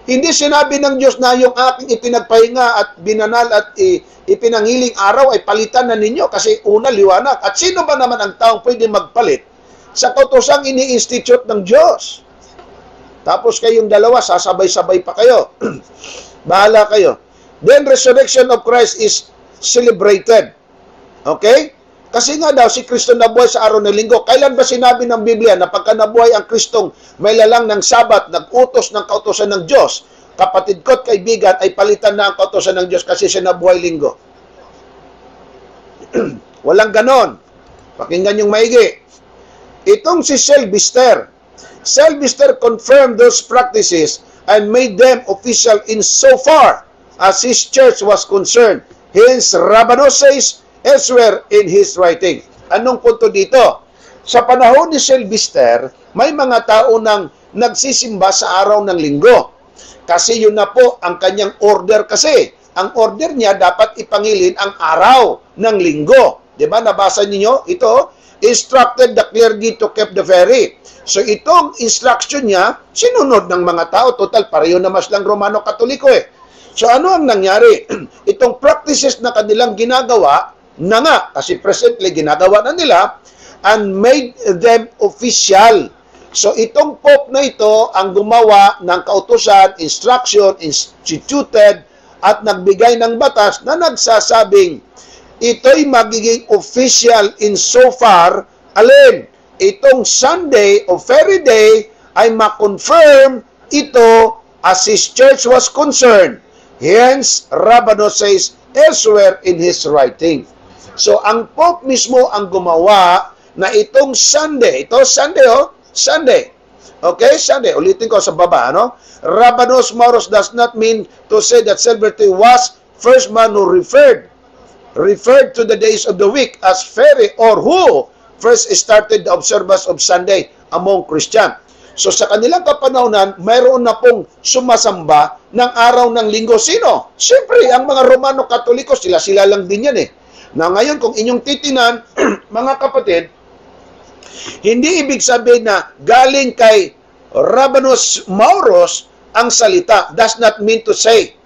Hindi sinabi ng Diyos na yung aking ipinagpahinga at binanal at ipinanghiling araw ay palitan na ninyo kasi una liwanag. At sino ba naman ang taong pwede magpalit sa kautosang ini-institute ng Diyos? Tapos kayong dalawa, sasabay-sabay pa kayo. Bahala kayo. Then resurrection of Christ is celebrated. Okay? Kasi nga daw, si Kristo nabuhay sa araw ng linggo. Kailan ba sinabi ng Biblia na pagka nabuhay ang Kristong may lalang ng Sabat, nag-utos ng kautosan ng Diyos, kapatid ko at kaibigan, ay palitan na ang kautosan ng Diyos kasi siya nabuhay linggo? Walang ganon. Pakinggan yung maigi. Itong si Sylvester confirmed those practices and made them official in so far as his church was concerned. Hence, Rabanus says elsewhere in his writing. Anong punto dito? Sa panahon ni Sylvester, may mga tao nang nagsisimba sa araw ng linggo. Kasi yun na po ang kanyang order kasi. Ang order niya dapat ipangilin ang araw ng linggo. Diba? Nabasa niyo ito? Instructed the clergy to keep the fairy. So itong instruction niya, sinunod ng mga tao. Total, pareho na mas lang Romano Katoliko eh. So ano ang nangyari? Itong practices na kanilang ginagawa, na nga, kasi presently ginagawa na nila, and made them official. So itong Pope na ito ang gumawa ng kautusan, instruction, instituted, at nagbigay ng batas na nagsasabing ito'y magiging official in so far, alin, itong Sunday o Fairy Day ay ma-confirm ito as his church was concerned. Hence, Rabanus says elsewhere in his writing. So, ang Pope mismo ang gumawa na itong Sunday. Ito, Sunday, oh. Sunday. Okay, Sunday. Ulitin ko sa baba, ano? Rabanus Maurus does not mean to say that Sylvester was first man who referred to the days of the week as fairy or who first started the observance of Sunday among Christian. So, sa kanilang kapanahonan, mayroon na pong sumasamba ng araw ng linggo. Sino? Siyempre, ang mga Romano Katoliko, sila lang din yan eh. Na ngayon, kung inyong titinan, mga kapatid, hindi ibig sabihin na galing kay Rabanus Maurus ang salita. Does not mean to say.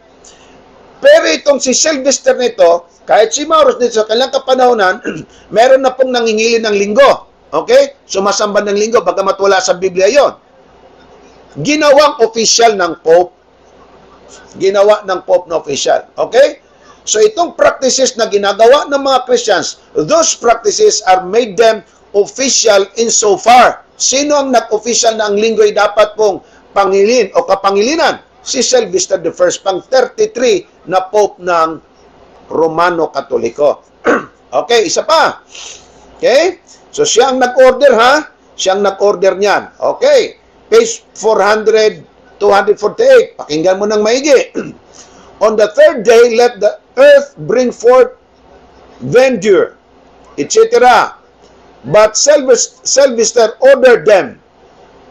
Pero itong si Sylvester nito, kahit si Maurus nito sa kanilang kapanahonan, meron na pong nangingili ng linggo. Okay? Sumasamba ng linggo, bagamat wala sa Biblia yon. Ginawang official ng Pope. Ginawa ng Pope na official. Okay? So itong practices na ginagawa ng mga Christians, those practices are made them official in so far. Sino ang nag-official na ang linggo ay dapat pong pangilin o kapangilinan? Si Sylvester I, pang 33 na Pope ng Romano Katoliko. Okay, isa pa. Okay? So siya ang nag-order ha? Siya ang nag-order niyan. Okay. Page 248. Pakinggan mo ng maigi. On the third day, let the earth bring forth verdure, etc. But Sylvester ordered them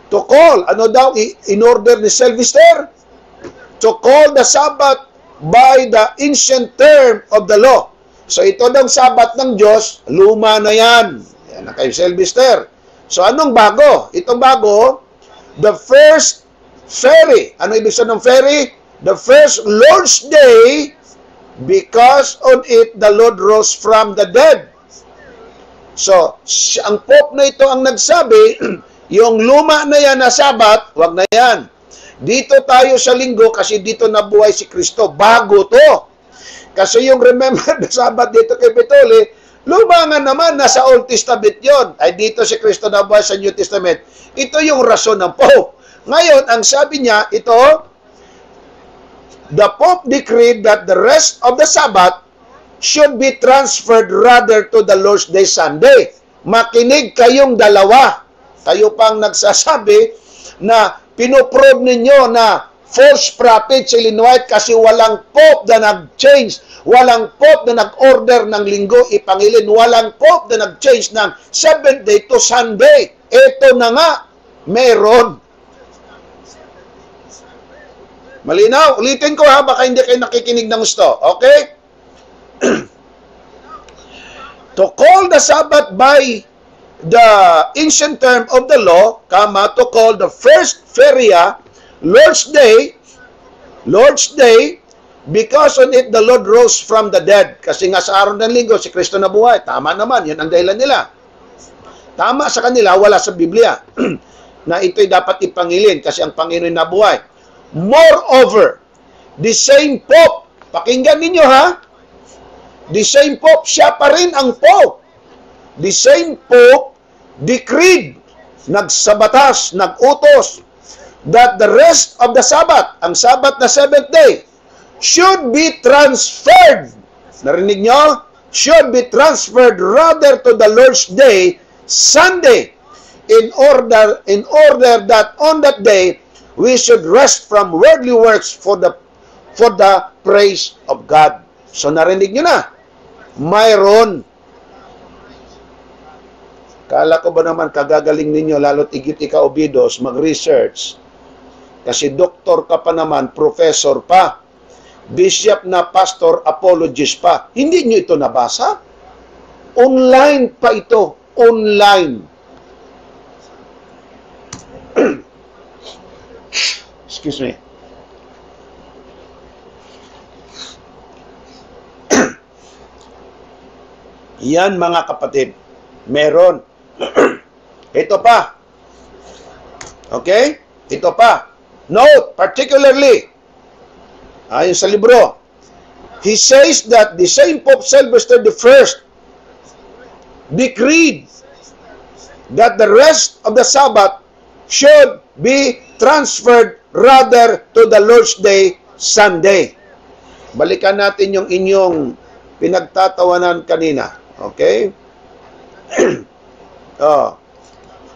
to call, ano daw in-order ni Sylvester? To call the Sabbath by the ancient term of the law. So ito daw Sabbath ng Diyos, luma na yan. Yan na kay Sylvester. So anong bago? Itong bago, the first fairy. Ano ibig sabihin ng fairy? The first Lord's Day, because on it the Lord rose from the dead. So, ang Pope na ito ang nagsabi, Yung luma na yan na Sabat, wag na yan. Dito tayo sa linggo kasi dito nabuhay si Kristo. Bago to. Kasi yung remember the Sabat dito kay Petole, luma nga naman, nasa Old Testament yon. Ay dito si Kristo nabuhay sa New Testament. Ito yung rason ng Pope. Ngayon, ang sabi niya, ito, the Pope decreed that the rest of the Sabbath should be transferred rather to the Lord's Day Sunday. Makinig kayong dalawa. Kayo pang nagsasabi na pinoprove ninyo na false prophet si Ellen White kasi walang Pope na nag-change. Walang Pope na nag-order ng linggo ipangilin. Walang Pope na nag-change ng 7th day to Sunday. Ito na nga, meron. Malinaw? Ulitin ko ha, baka hindi kayo nakikinig ng gusto. Okay? To call the Sabbath by the ancient term of the law, to call the first feria Lord's Day, because on it the Lord rose from the dead. Kasi nga sa araw ng linggo, si Kristo nabuhay. Tama naman, yan ang dahilan nila. Tama sa kanila, wala sa Biblia. Na ito'y dapat ipangilin kasi ang Panginoon nabuhay. Moreover, the same Pope, pakinggan ninyo ha, the same Pope, siya pa rin ang Pope. The same Pope decreed, nagsabatas, nagutos, that the rest of the Sabbath, ang Sabbath na 7th day, should be transferred. Narinig nyo? Should be transferred rather to the Lord's Day, Sunday, in order that on that day, we should rest from worldly works for the praise of God. So narinig nyo na. Mayroon. Kala ko ba naman kagagaling ninyo, lalo't igit ikaw, Obidos, mag-research. Kasi doktor ka pa naman, professor pa, bishop na pastor, apologist pa. Hindi nyo ito nabasa? Online pa ito. Online. Excuse me. Yan mga kapatid. Meron. Ito pa. Okay? Ito pa. Note, particularly, ayon sa libro, he says that the same Pope Sylvester I decreed that the rest of the Sabbath should be transferred rather to the Lord's Day, Sunday. Balikan natin yung inyong pinagtatawanan kanina. Okay?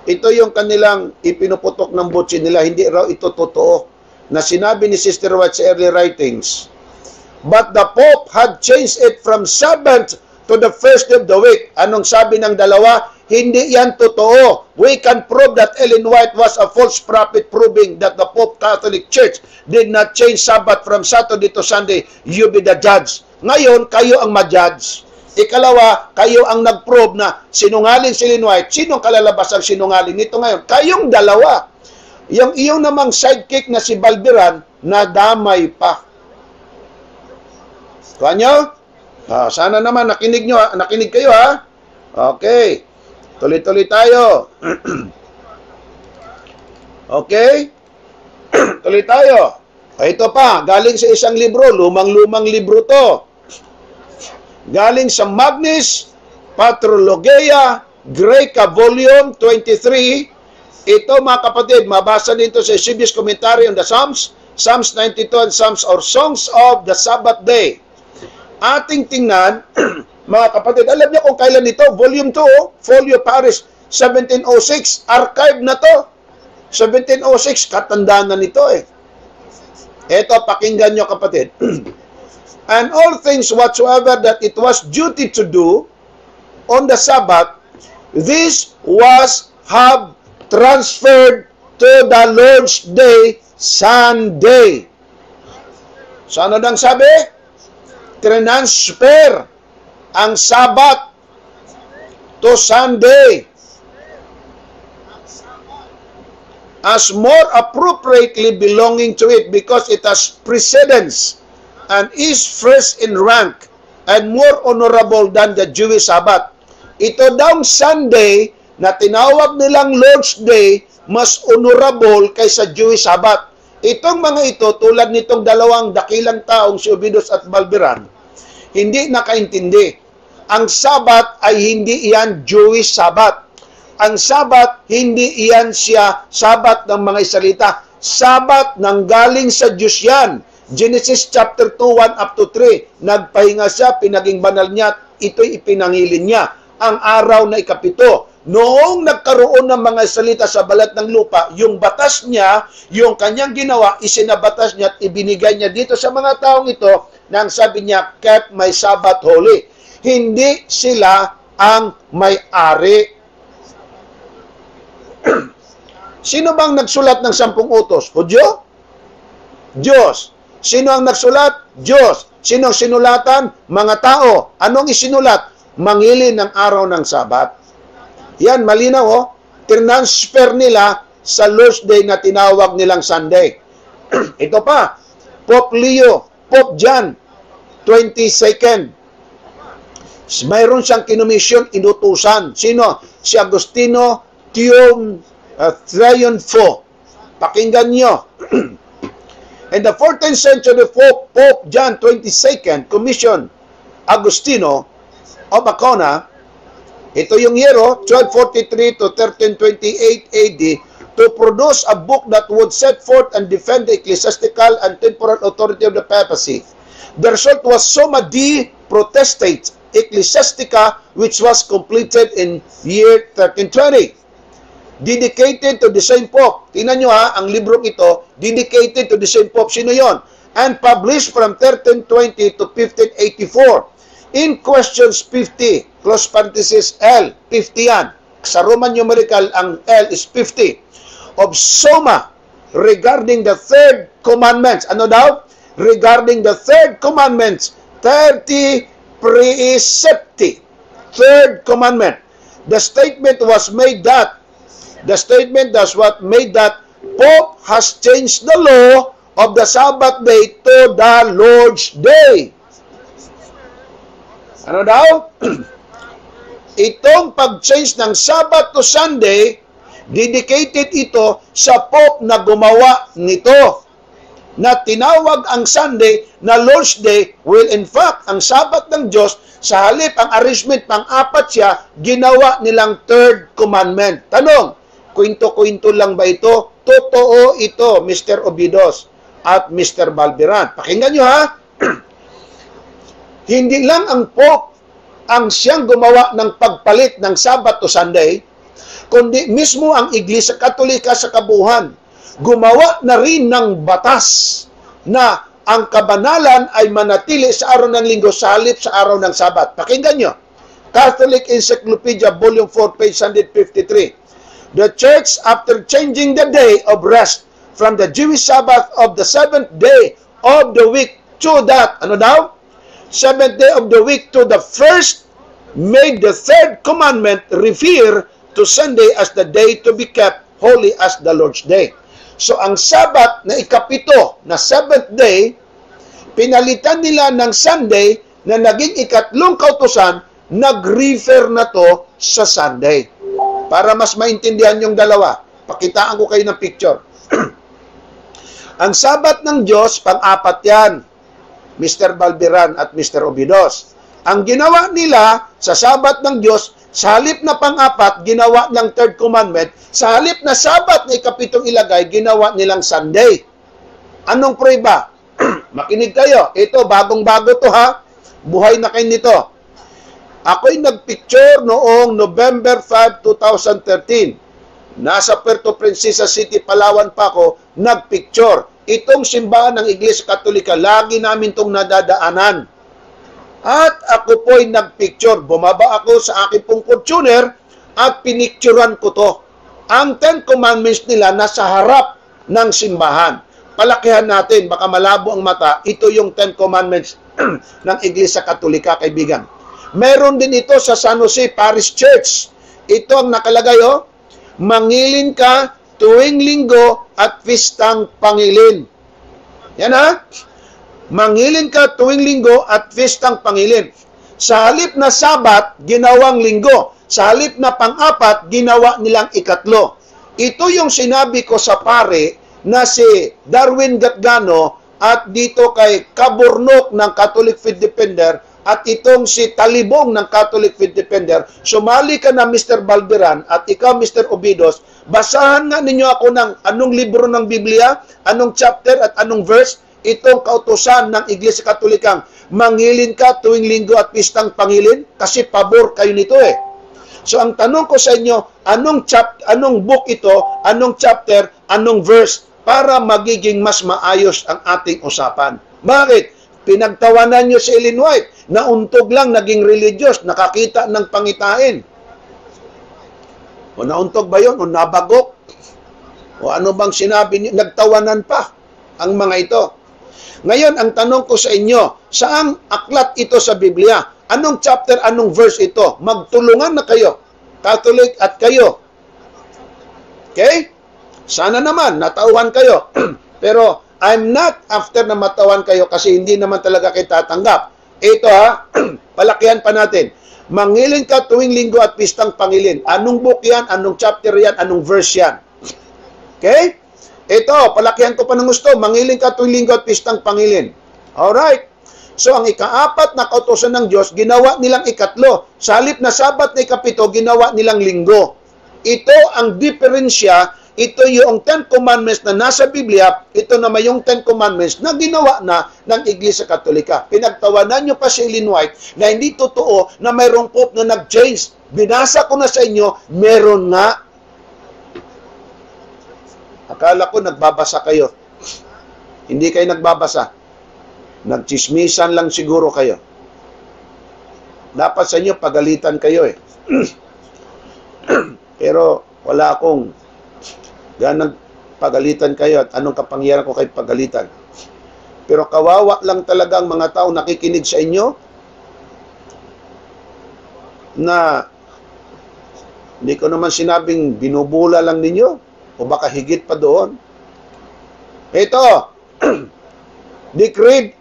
Ito yung kanilang ipinuputok ng butsi nila. Hindi raw ito totoo. Na sinabi ni Sister White sa early writings. But the Pope had changed it from 7th to the first of the week. Anong sabi ng dalawa? Hindi yan totoo. We can prove that Ellen White was a false prophet, proving that the Pope Catholic Church did not change Sabbath from Saturday to Sunday. You be the judge. Ngayon, kayo ang ma-judge. Ikalawa, kayo ang nag-prove na sinungaling si Ellen White. Sinong kalalabas ang sinungaling nito ngayon? Kayong dalawa. Yung iyong namang sidekick na si Balbiran, nadamay pa. Kuha nyo? Sana naman nakinig kayo ha. Okay. Tuloy-tuloy tayo. Okay? Tuloy tayo. Ito pa, galing sa isang libro, lumang-lumang libro to. Galing sa Magnis Patrologia Graeca Volume 23. Ito mga kapatid, mabasa dito sa Eusebius Commentary on the Psalms, Psalms 92 and Psalms or Songs of the Sabbath Day. Ating tingnan, mga kapatid, alam niyo kung kailan ito? Volume 2, Folio Paris, 1706. Archive na to. 1706, katandaan na nito eh. Ito, pakinggan niyo kapatid. And all things whatsoever that it was duty to do on the Sabbath, this was have transferred to the Lord's Day, Sunday. So ano nang sabi? Transfer ang Sabbath to Sunday as more appropriately belonging to it because it has precedence and is first in rank and more honorable than the Jewish Sabbath. Ito daw Sunday na tinawag nilang Lord's Day mas honorable kaysa Jewish Sabbath. Itong mga ito, tulad nitong dalawang dakilang taong si Obidos at Balbiran, hindi nakaintindi. Ang Sabbath ay hindi iyan Jewish Sabbath. Ang Sabbath, hindi iyan siya Sabbath ng mga Israelita. Sabbath nang galing sa Diyos yan. Genesis chapter 2, 1 up to 3. Nagpahinga siya, pinaging banal niya, ito'y ipinangilin niya. Ang araw na ikapito. Noong nagkaroon ng mga Israelita sa balat ng lupa, yung batas niya, yung kanyang ginawa, isinabatas niya at ibinigay niya dito sa mga taong ito, nang sabi niya, kept my Sabbath holy. Hindi sila ang may-ari. Sino bang nagsulat ng 10 utos? Hudyo? Diyos. Sino ang nagsulat? Diyos. Sino ang sinulatan? Mga tao. Anong isinulat? Mangilin ng araw ng Sabat. Yan, malinaw oh. Transfer nila sa Lord's Day na tinawag nilang Sunday. Ito pa, Pope Leo, Pope John, 22nd. Mayroon siyang kinomisyon, inutusan. Sino? Si Agustino Triunfo. Pakinggan nyo. In the 14th century, Pope John 22nd commissioned Agustino of Ancona, ito yung year 1243 to 1328 AD, to produce a book that would set forth and defend the ecclesiastical and temporal authority of the papacy. The result was Summa Dei Potestas Ecclesiastica, which was completed in year 1320. Dedicated to the same Pope. Tingnan nyo ha, ang librong ito, dedicated to the same Pope. Sino yon? And published from 1320 to 1584. In questions 50, close parenthesis L, 50 yan. Sa Roman numerical, ang L is 50. Of Summa, regarding the third commandments. Ano daw? Regarding the third commandments, 30 precepti. Third commandment. The statement made that Pope has changed the law of the Sabbath day to the Lord's Day. Ano daw? Itong pag-change ng Sabbath to Sunday, dedicated ito sa Pope na gumawa nito, na tinawag ang Sunday na Lord's Day, will in fact, ang Sabbath ng Diyos, sa halip ang arrangement pang-apat siya, ginawa nilang third commandment. Tanong, kwento-kwento lang ba ito? Totoo ito, Mr. Obidos at Mr. Balbiran. Pakinggan nyo ha. Hindi lang ang Pope ang siyang gumawa ng pagpalit ng Sabbath to Sunday, kundi mismo ang Iglesia Katolika sa kabuuan gumawa na rin ng batas na ang kabanalan ay manatili sa araw ng linggo sa halip sa araw ng Sabat. Pakinggan nyo. Catholic Encyclopedia, Volume 4, page 153. The Church, after changing the day of rest from the Jewish Sabbath of the 7th day of the week to that, ano daw? 7th day of the week to the first, made the third commandment refer to Sunday as the day to be kept holy as the Lord's Day. So, ang Sabat na ikapito na 7th day, pinalitan nila ng Sunday na naging ikatlong kautusan, nag-refer na to sa Sunday. Para mas maintindihan yung dalawa, pakitaan ko kayo ng picture. Ang Sabat ng Diyos, pang-apat yan, Mr. Balbiran at Mr. Obidos. Ang ginawa nila sa Sabat ng Diyos, sa halip na pang-apat, ginawa ng third commandment. Sa halip na Sabat na ikapitong ilagay, ginawa nilang Sunday. Anong prueba? Makinig kayo. Ito, bagong-bago to ha. Buhay na kayo nito. Ako'y nagpicture noong November 5, 2013. Nasa Puerto Princesa City, Palawan pa ako, nagpicture. Itong simbahan ng Iglesia Katolika, lagi namin itong nadadaanan. At ako po'y nagpicture. Bumaba ako sa aking pong Fortuner at pinicturan ko to. Ang 10 Commandments nila nasa harap ng simbahan. Palakihan natin, baka malabo ang mata. Ito yung 10 Commandments ng Iglesia Katolika, kaibigan. Meron din ito sa San Jose Parish Church. Ito ang nakalagay, oh. Mangilin ka tuwing linggo at pistang pangilin. Yan ha? Mangilin ka tuwing linggo at pistang pangilin. Sa halip na Sabat, ginawang linggo. Sa halip na pang-apat, ginawa nilang ikatlo. Ito yung sinabi ko sa pare na si Darwin Gatgano at dito kay Kaburnok ng Catholic Faith Defender at itong si Talibong ng Catholic Faith Defender. Sumali ka na Mr. Balderan at ikaw Mr. Obidos, basahan nga ninyo ako ng anong libro ng Biblia, anong chapter at anong verse, itong kautusan ng Iglesia Katolikang manghilin ka tuwing linggo at pistang pangilin kasi pabor kayo nito eh. So ang tanong ko sa inyo, anong book ito, anong chapter, anong verse para magiging mas maayos ang ating usapan? Bakit? Pinagtawanan nyo si Ellen White, nauntog lang, naging religious, nakakita ng pangitain. O nauntog ba yun? O nabagok? O ano bang sinabi niyo? Nagtawanan pa ang mga ito. Ngayon, ang tanong ko sa inyo, saang aklat ito sa Biblia? Anong chapter, anong verse ito? Magtulungan na kayo, Catholic at kayo. Okay? Sana naman, natauhan kayo. Pero, I'm not after na matawan kayo kasi hindi naman talaga kayo tatanggap. Ito ha, palakihan pa natin. Mangilin ka tuwing linggo at pistang pangilin. Anong book yan? Anong chapter yan? Anong verse yan? Okay? Ito, palakihan ko pa ng gusto. Mangilin ka tuwing linggo at pistang pangilin. Alright. So, ang ikaapat na kautusan ng Diyos, ginawa nilang ikatlo. Sa halip na Sabat na ikapito, ginawa nilang linggo. Ito ang diferensya. Ito yung 10 Commandments na nasa Biblia, ito naman yung 10 Commandments na ginawa na ng Iglesia Katolika. Pinagtawanan nyo pa si Ellen White na hindi totoo na mayroong Pope na nag-change. Binasa ko na sa inyo, meron nga. Akala ko nagbabasa kayo. Hindi kayo nagbabasa. Nagchismisan lang siguro kayo. Dapat sa inyo, pagalitan kayo eh. Pero wala akong ganang pagalitan kayo at anong kapangyarihan ko kayo pagalitan. Pero kawawa lang talaga ang mga tao nakikinig sa inyo na hindi ko naman sinabing binubula lang ninyo o baka higit pa doon. Ito, decreed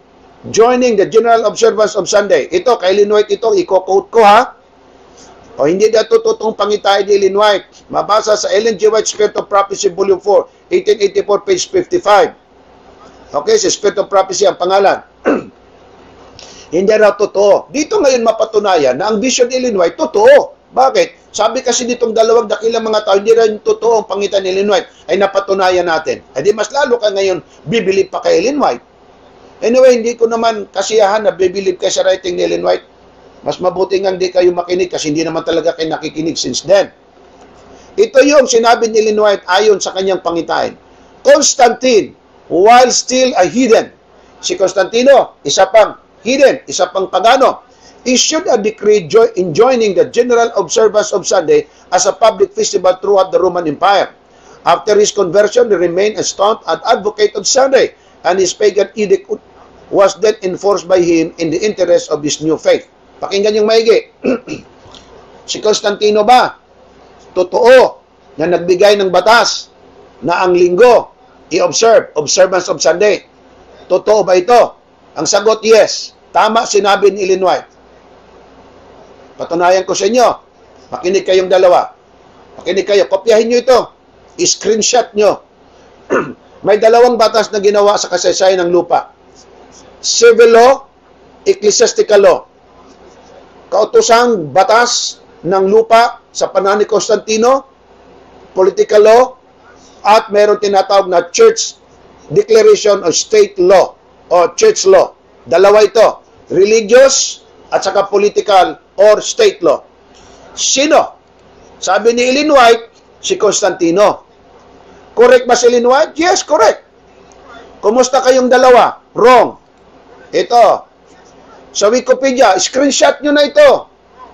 joining the general observance of Sunday. Ito, kay Ellen White ito, i-quote ko ha. O hindi dito totoong pangitahin ni Ellen White. Mabasa sa Ellen G. White, Spirit of Prophecy, Volume 4, 1884, page 55. Okay, sa Spirit of Prophecy ang pangalan. Hindi raw totoo. Dito ngayon mapatunayan na ang vision ni Ellen White, totoo. Bakit? Sabi kasi ditong dalawang dakilang mga tao, hindi rin totoo ang pangitan ni Ellen White, ay napatunayan natin. Ay di mas lalo ka ngayon bibilib pa kay Ellen White. Anyway, hindi ko naman kasiyahan na bibilib kayo sa writing ni Ellen White. Mas mabuti nga hindi kayo makinig kasi hindi naman talaga kayo nakikinig since then. Ito yung sinabi ni Ellen White ayon sa kanyang pangitain. Constantine, while still a heathen, si Constantino, isa pang heathen, isa pang pagano, issued a decree enjoining the general observance of Sunday as a public festival throughout the Roman Empire. After his conversion, he remained a staunch advocate of Sunday, and his pagan edict was then enforced by him in the interest of his new faith. Pakinggan yung maigi. Si Constantino ba? Totoo na nagbigay ng batas na ang linggo i-observe, observance of Sunday. Totoo ba ito? Ang sagot, yes. Tama sinabi ni Ellen White. Patunayan ko sa inyo. Makinig kayong dalawa. Makinig kayo. Kopyahin nyo ito. I-screenshot nyo. May dalawang batas na ginawa sa kasaysayan ng lupa. Civil law, ecclesiastical law. Kautusang batas ng lupa sa panahon ni Constantino, political law, at meron tinatawag na church declaration of state law o church law. Dalawa ito, religious at saka political or state law. Sino? Sabi ni Ellen White, si Constantino. Correct ba si Ellen White? Yes, correct. Kumusta kayong dalawa? Wrong. Ito, sa Wikipedia, screenshot nyo na ito.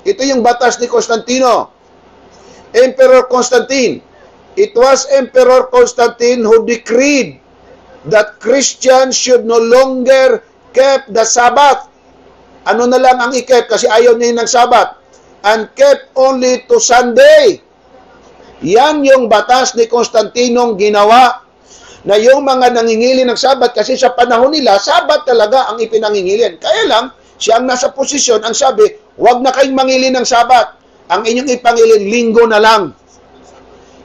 Ito yung batas ni Constantino. Emperor Constantine. It was Emperor Constantine who decreed that Christians should no longer keep the Sabbath. Ano na lang ang i-keep kasi ayaw niya ng Sabbath. And kept only to Sunday. Yan yung batas ni Constantinong ginawa na yung mga nangingili ng Sabbath kasi sa panahon nila, Sabbath talaga ang ipinangingilin. Kaya lang, siya ang nasa posisyon, ang sabi, huwag na kayong mangili ng Sabbath. ang inyong ipangilin, linggo na lang.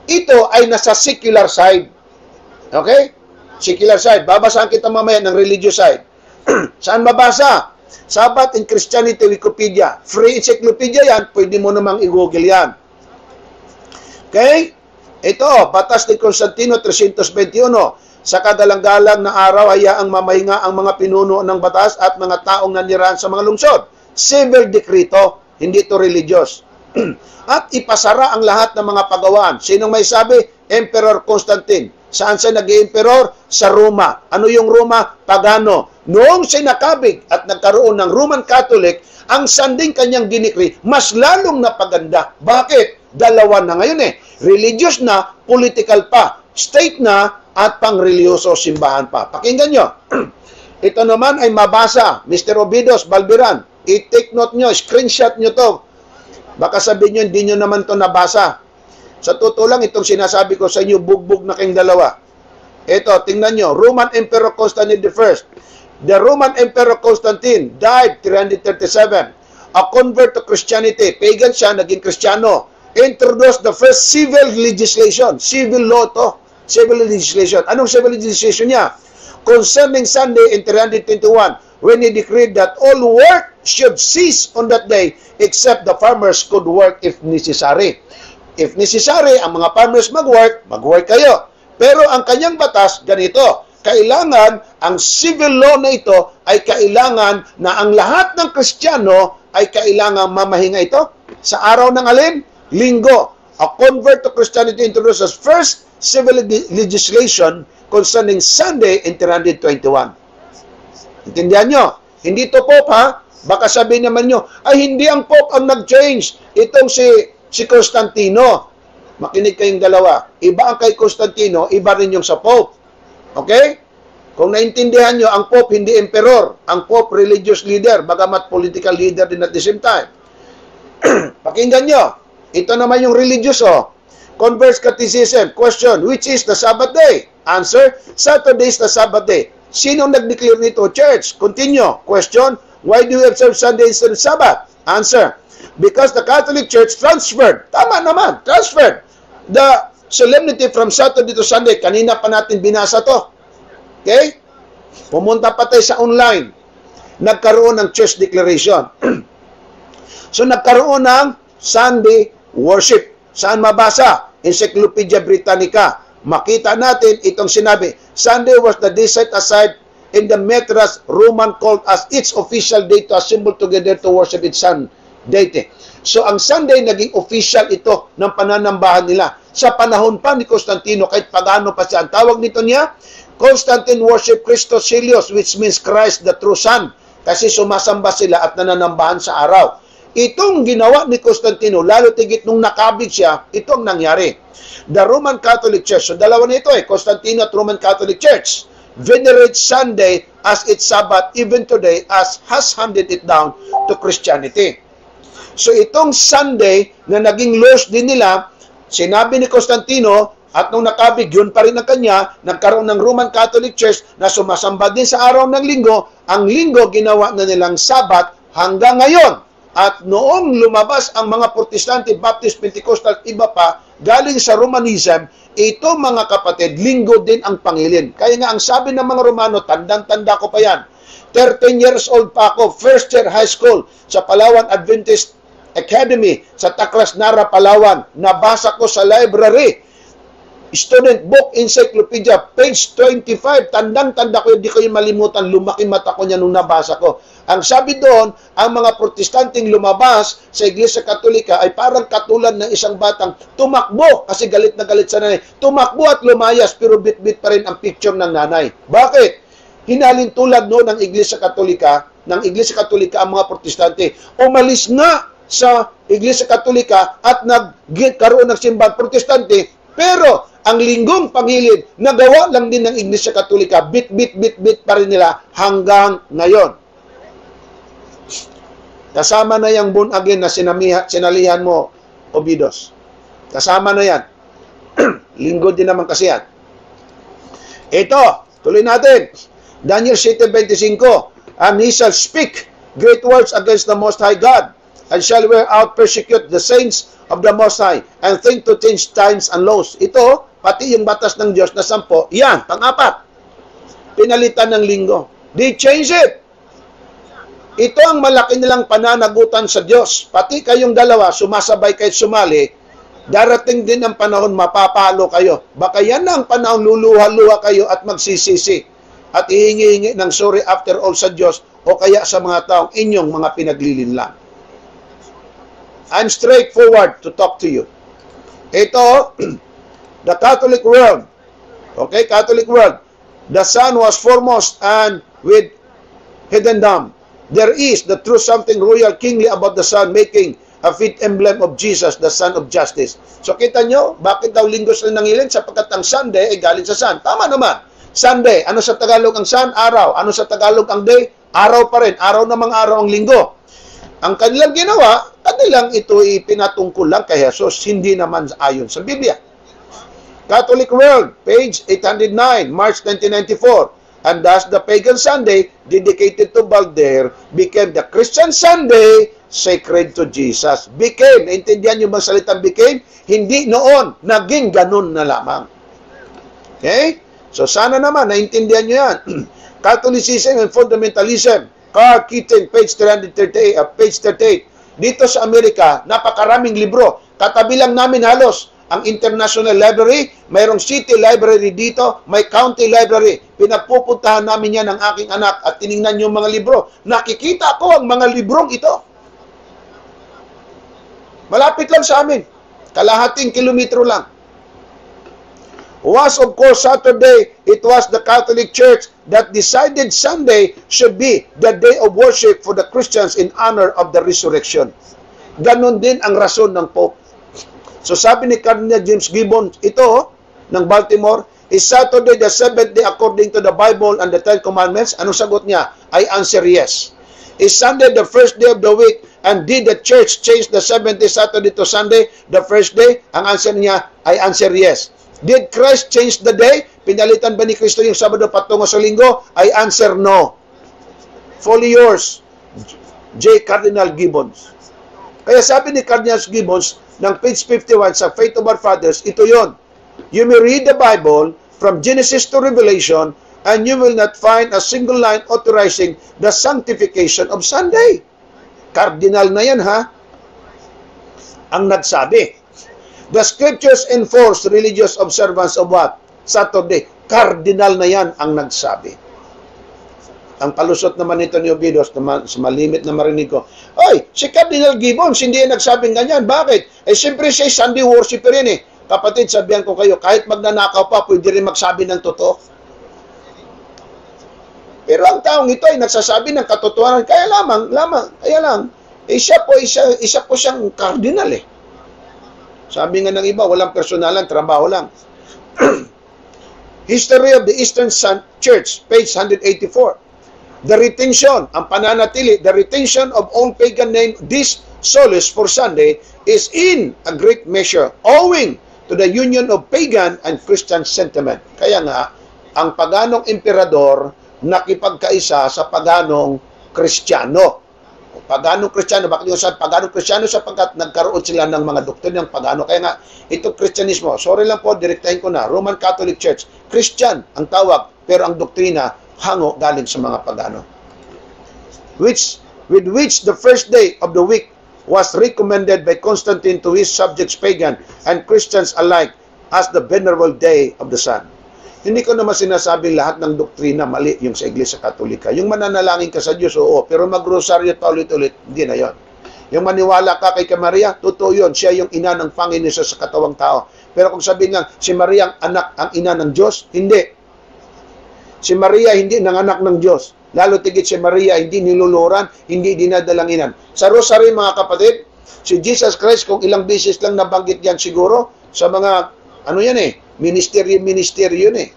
Ito ay nasa secular side. Okay? Secular side. Babasaan kita mamaya ng religious side. Saan mabasa? Sabat in Christianity Wikipedia. Free encyclopedia yan. Pwede mo namang i-google yan. Okay? Ito, Batas ni Constantino 321. Sa kagalang-galang na araw, hayaang mamahinga ang mga pinuno ng batas at mga taong nanirahan sa mga lungsod. Civil dekreto, hindi ito religious. At ipasara ang lahat ng mga pagawaan. Sinong may sabi? Emperor Constantine. Saan siya nag-emperor? Sa Roma. Ano yung Roma? Pagano. Noong sinakabig at nagkaroon ng Roman Catholic, ang sanding kanyang dinikri, mas lalong napaganda. Bakit? Dalawa na ngayon eh. Religious na, political pa. State na, at pang-religyoso simbahan pa. Pakinggan nyo. Ito naman ay mabasa. Mr. Obidos, Balbiran, i-take note nyo, screenshot nyo to. Baka sabihin nyo, hindi nyo naman to nabasa. Sa totoo lang, itong sinasabi ko sa inyo, bugbog na kayong dalawa. Ito, tingnan nyo. Roman Emperor Constantine I. The Roman Emperor Constantine died 337. A convert to Christianity. Pagan siya, naging Kristiyano. Introduced the first civil legislation. Civil law to. Civil legislation. Anong civil legislation niya? Concerning Sunday in 321, when he decreed that all work should cease on that day except the farmers could work if necessary. If necessary, ang mga farmers mag-work kayo. Pero ang kanyang batas, ganito, kailangan, ang civil law na ito ay kailangan na ang lahat ng Kristiyano ay kailangan mamahinga ito sa araw ng alin? Linggo. A convert to Christianity introduces first civil legislation concerning Sunday in 321. Intindihan nyo? Hindi to Pope ha? Baka sabihin naman nyo, ay hindi ang Pope ang nag-change. Itong si Constantino. Makinig kayong dalawa. Iba ang kay Constantino, iba rin yung sa Pope. Okay? Kung naintindihan nyo, ang Pope hindi emperor. Ang Pope religious leader, bagamat political leader din at the same time. Pakinggan nyo. Ito naman yung religious, oh. Converse Catechism. Question, which is the Sabbath day? Answer, Saturday is the Sabbath day. Sino nag-declare nito? Church. Continue. Question, why do you observe Sunday instead of Sabbath? Answer, because the Catholic Church transferred. Tama naman, transferred the solemnity from Saturday to Sunday. Kanina pa natin binasa to. Okay? Pumunta pa tayo sa online. Nagkaroon ng church declaration. So, nagkaroon ng Sunday worship. Saan mabasa? Encyclopedia Britannica. Makita natin itong sinabi. Sunday was the day set aside in the Metras Roman called as its official day to assemble together to worship its sun deity. So ang Sunday naging official ito ng pananambahan nila. Sa panahon pa ni Constantino, kahit pagano pa siya, ang tawag nito niya, Constantine worship Christos Helios, which means Christ the true Sun. Kasi sumasamba sila at nananambahan sa araw. Itong ginawa ni Constantino, lalo tigit nung nakabig siya, itong nangyari. The Roman Catholic Church, so dalawa na ito Constantino at Roman Catholic Church, venerates Sunday as its Sabbath even today as has handed it down to Christianity. So itong Sunday na naging laws din nila, sinabi ni Constantino, at nung nakabig, yun pa rin ang kanya, nagkaroon ng Roman Catholic Church na sumasamba din sa araw ng linggo. Ang linggo ginawa na nilang Sabbath hanggang ngayon. At noong lumabas ang mga Protestante, Baptist, Pentecostal, iba pa, galing sa Romanism, ito mga kapatid, linggo din ang pangilin. Kaya nga ang sabi ng mga Romano, tandang-tanda ko pa yan, 13 years old pa ako, first year high school, sa Palawan Adventist Academy, sa Taclas Nara, Palawan. Nabasa ko sa library, Student Book Encyclopedia, page 25, tandang-tanda ko, hindi ko yung malimutan, lumaki mata ko niya nung nabasa ko. Ang sabi doon, ang mga Protestanting lumabas sa Iglesia Katolika ay parang katulad ng isang batang tumakbo, kasi galit na galit sa nanay, tumakbo at lumayas, pero bit-bit pa rin ang picture ng nanay. Bakit? Hinalin tulad noon ng Iglesia Katolika, ang mga Protestante, umalis nga sa Iglesia Katolika at nagkaroon ng simbahan Protestante, pero ang linggong pangilid, nagawa lang din ng Iglesia Katolika, bit pa rin nila hanggang ngayon. Kasama na yung born again na sinalihan mo, Obidos. Kasama na yan. Linggo din naman kasi yan. Ito, tuloy natin. Daniel 7:25, and he shall speak great words against the Most High God, and shall wear out, persecute the saints of the Most High, and think to change times and laws. Ito, pati yung batas ng Diyos na 10, yan, pang-4. Pinalitan ng linggo. They change it. Ito ang malaki nilang pananagutan sa Diyos. Pati kayong dalawa, sumasabay kayo sumali, darating din ang panahon, mapapalo kayo. Baka yan na ang panahon, luluha-luha kayo at magsisisi. At ihingi-hingi ng sorry after all sa Diyos o kaya sa mga taong inyong mga pinaglilinlang. I'm straightforward to talk to you. Ito, the Catholic world. Okay, Catholic world. The sun was foremost and with hidden dam. There is the true something royal kingly about the sun, making a fit emblem of Jesus, the Son of Justice. So kita nyo, bakit daw linggo sila nangilin? Sapagkat ang Sunday ay galing sa sun. Tama naman. Sunday, ano sa Tagalog ang sun? Araw. Ano sa Tagalog ang day? Araw pa rin. Araw namang araw ang linggo. Ang kanilang ginawa, kanilang ito ipinatungkol lang kay Jesus, hindi naman ayon sa Biblia. Catholic World, page 809, March 1994. And thus the pagan Sunday, dedicated to Balder, became the Christian Sunday, sacred to Jesus. Became, naintindihan nyo bang salitang became? Hindi noon, naging ganun na lamang. Okay? So sana naman, naintindihan nyo yan. Catholicism and Fundamentalism, Carl Keating, page 38. Dito sa Amerika, napakaraming libro. Katabi lang namin halos ang International Library, mayroong City Library dito, may County Library. Pinapupuntahan namin yan ng aking anak at tiningnan yung mga libro. Nakikita ko ang mga librong ito. Malapit lang sa amin. Kalahating kilometro lang. Was of course Saturday, it was the Catholic Church that decided Sunday should be the day of worship for the Christians in honor of the resurrection. Ganon din ang rason ng Pope. So sabi ni Cardinal James Gibbons, ito ng Baltimore, is Saturday the seventh day according to the Bible and the Ten Commandments? Anong sagot niya? I answer yes. Is Sunday the first day of the week and did the church change the seventh day Saturday to Sunday, the first day? Ang answer niya, I answer yes. Did Christ change the day? Pinalitan ba ni Kristo yung Sabado patungo sa Linggo? I answer no. Fully yours, J. Cardinal Gibbons. Kaya sabi ni Cardinal Gibbons, ng page 51 sa Faith of Our Fathers, ito yon. You may read the Bible from Genesis to Revelation and you will not find a single line authorizing the sanctification of Sunday. Cardinal na yan, ha? Ang nagsabi. The scriptures enforce religious observance of what? Saturday. Cardinal na yan ang nagsabi. Ang palusot naman nito ni Obidos, sa malimit na marinig ko, oy, si Cardinal Gibbons, hindi yan nagsabing ganyan. Bakit? Eh, siyempre siya Sunday worshiper yan eh. Kapatid, sabihan ko kayo, kahit magnanakaw pa, pwede rin magsabi ng totoo. Pero ang taong ito ay nagsasabi ng katotohanan. Kaya lang, isa po siyang cardinal eh. Sabi nga ng iba, walang personalan, trabaho lang. History of the Eastern Church, page 184. The retention, ang pananatili, the retention of all pagan name, this solace for Sunday, is in a great measure owing to the union of pagan and Christian sentiment. Kaya nga, ang paganong emperador nakipagkaisa sa paganong Kristiyano. Paganong Kristiyano, bakit yung sabi paganong Kristiyano? Sapagkat nagkaroon sila ng mga doktrinang pagano. Kaya nga, ito Kristyanismo, sorry lang po, direktahin ko na, Roman Catholic Church, Christian ang tawag, pero ang doktrina, hango galing sa mga pagano. With which the first day of the week was recommended by Constantine to his subjects pagan and Christians alike as the venerable day of the sun. Hindi ko naman sinasabing lahat ng doktrina mali yung sa Iglesia Katolika. Yung mananalangin ka sa Diyos, oo, pero mag-rosaryo at paulit-ulit, hindi na yon. Yung maniwala ka kay Maria, totoo yun, siya yung ina ng Panginoon sa katawang tao. Pero kung sabihin nga, si Maria ang anak, ang ina ng Diyos, hindi. Si Maria hindi nanganak ng Diyos. Lalo tigit si Maria hindi niluluran, hindi dinadalanginan. Sa rosary mga kapatid, si Jesus Christ kung ilang beses lang nabanggit yan siguro sa mga, ano yan eh, ministeryo yun eh.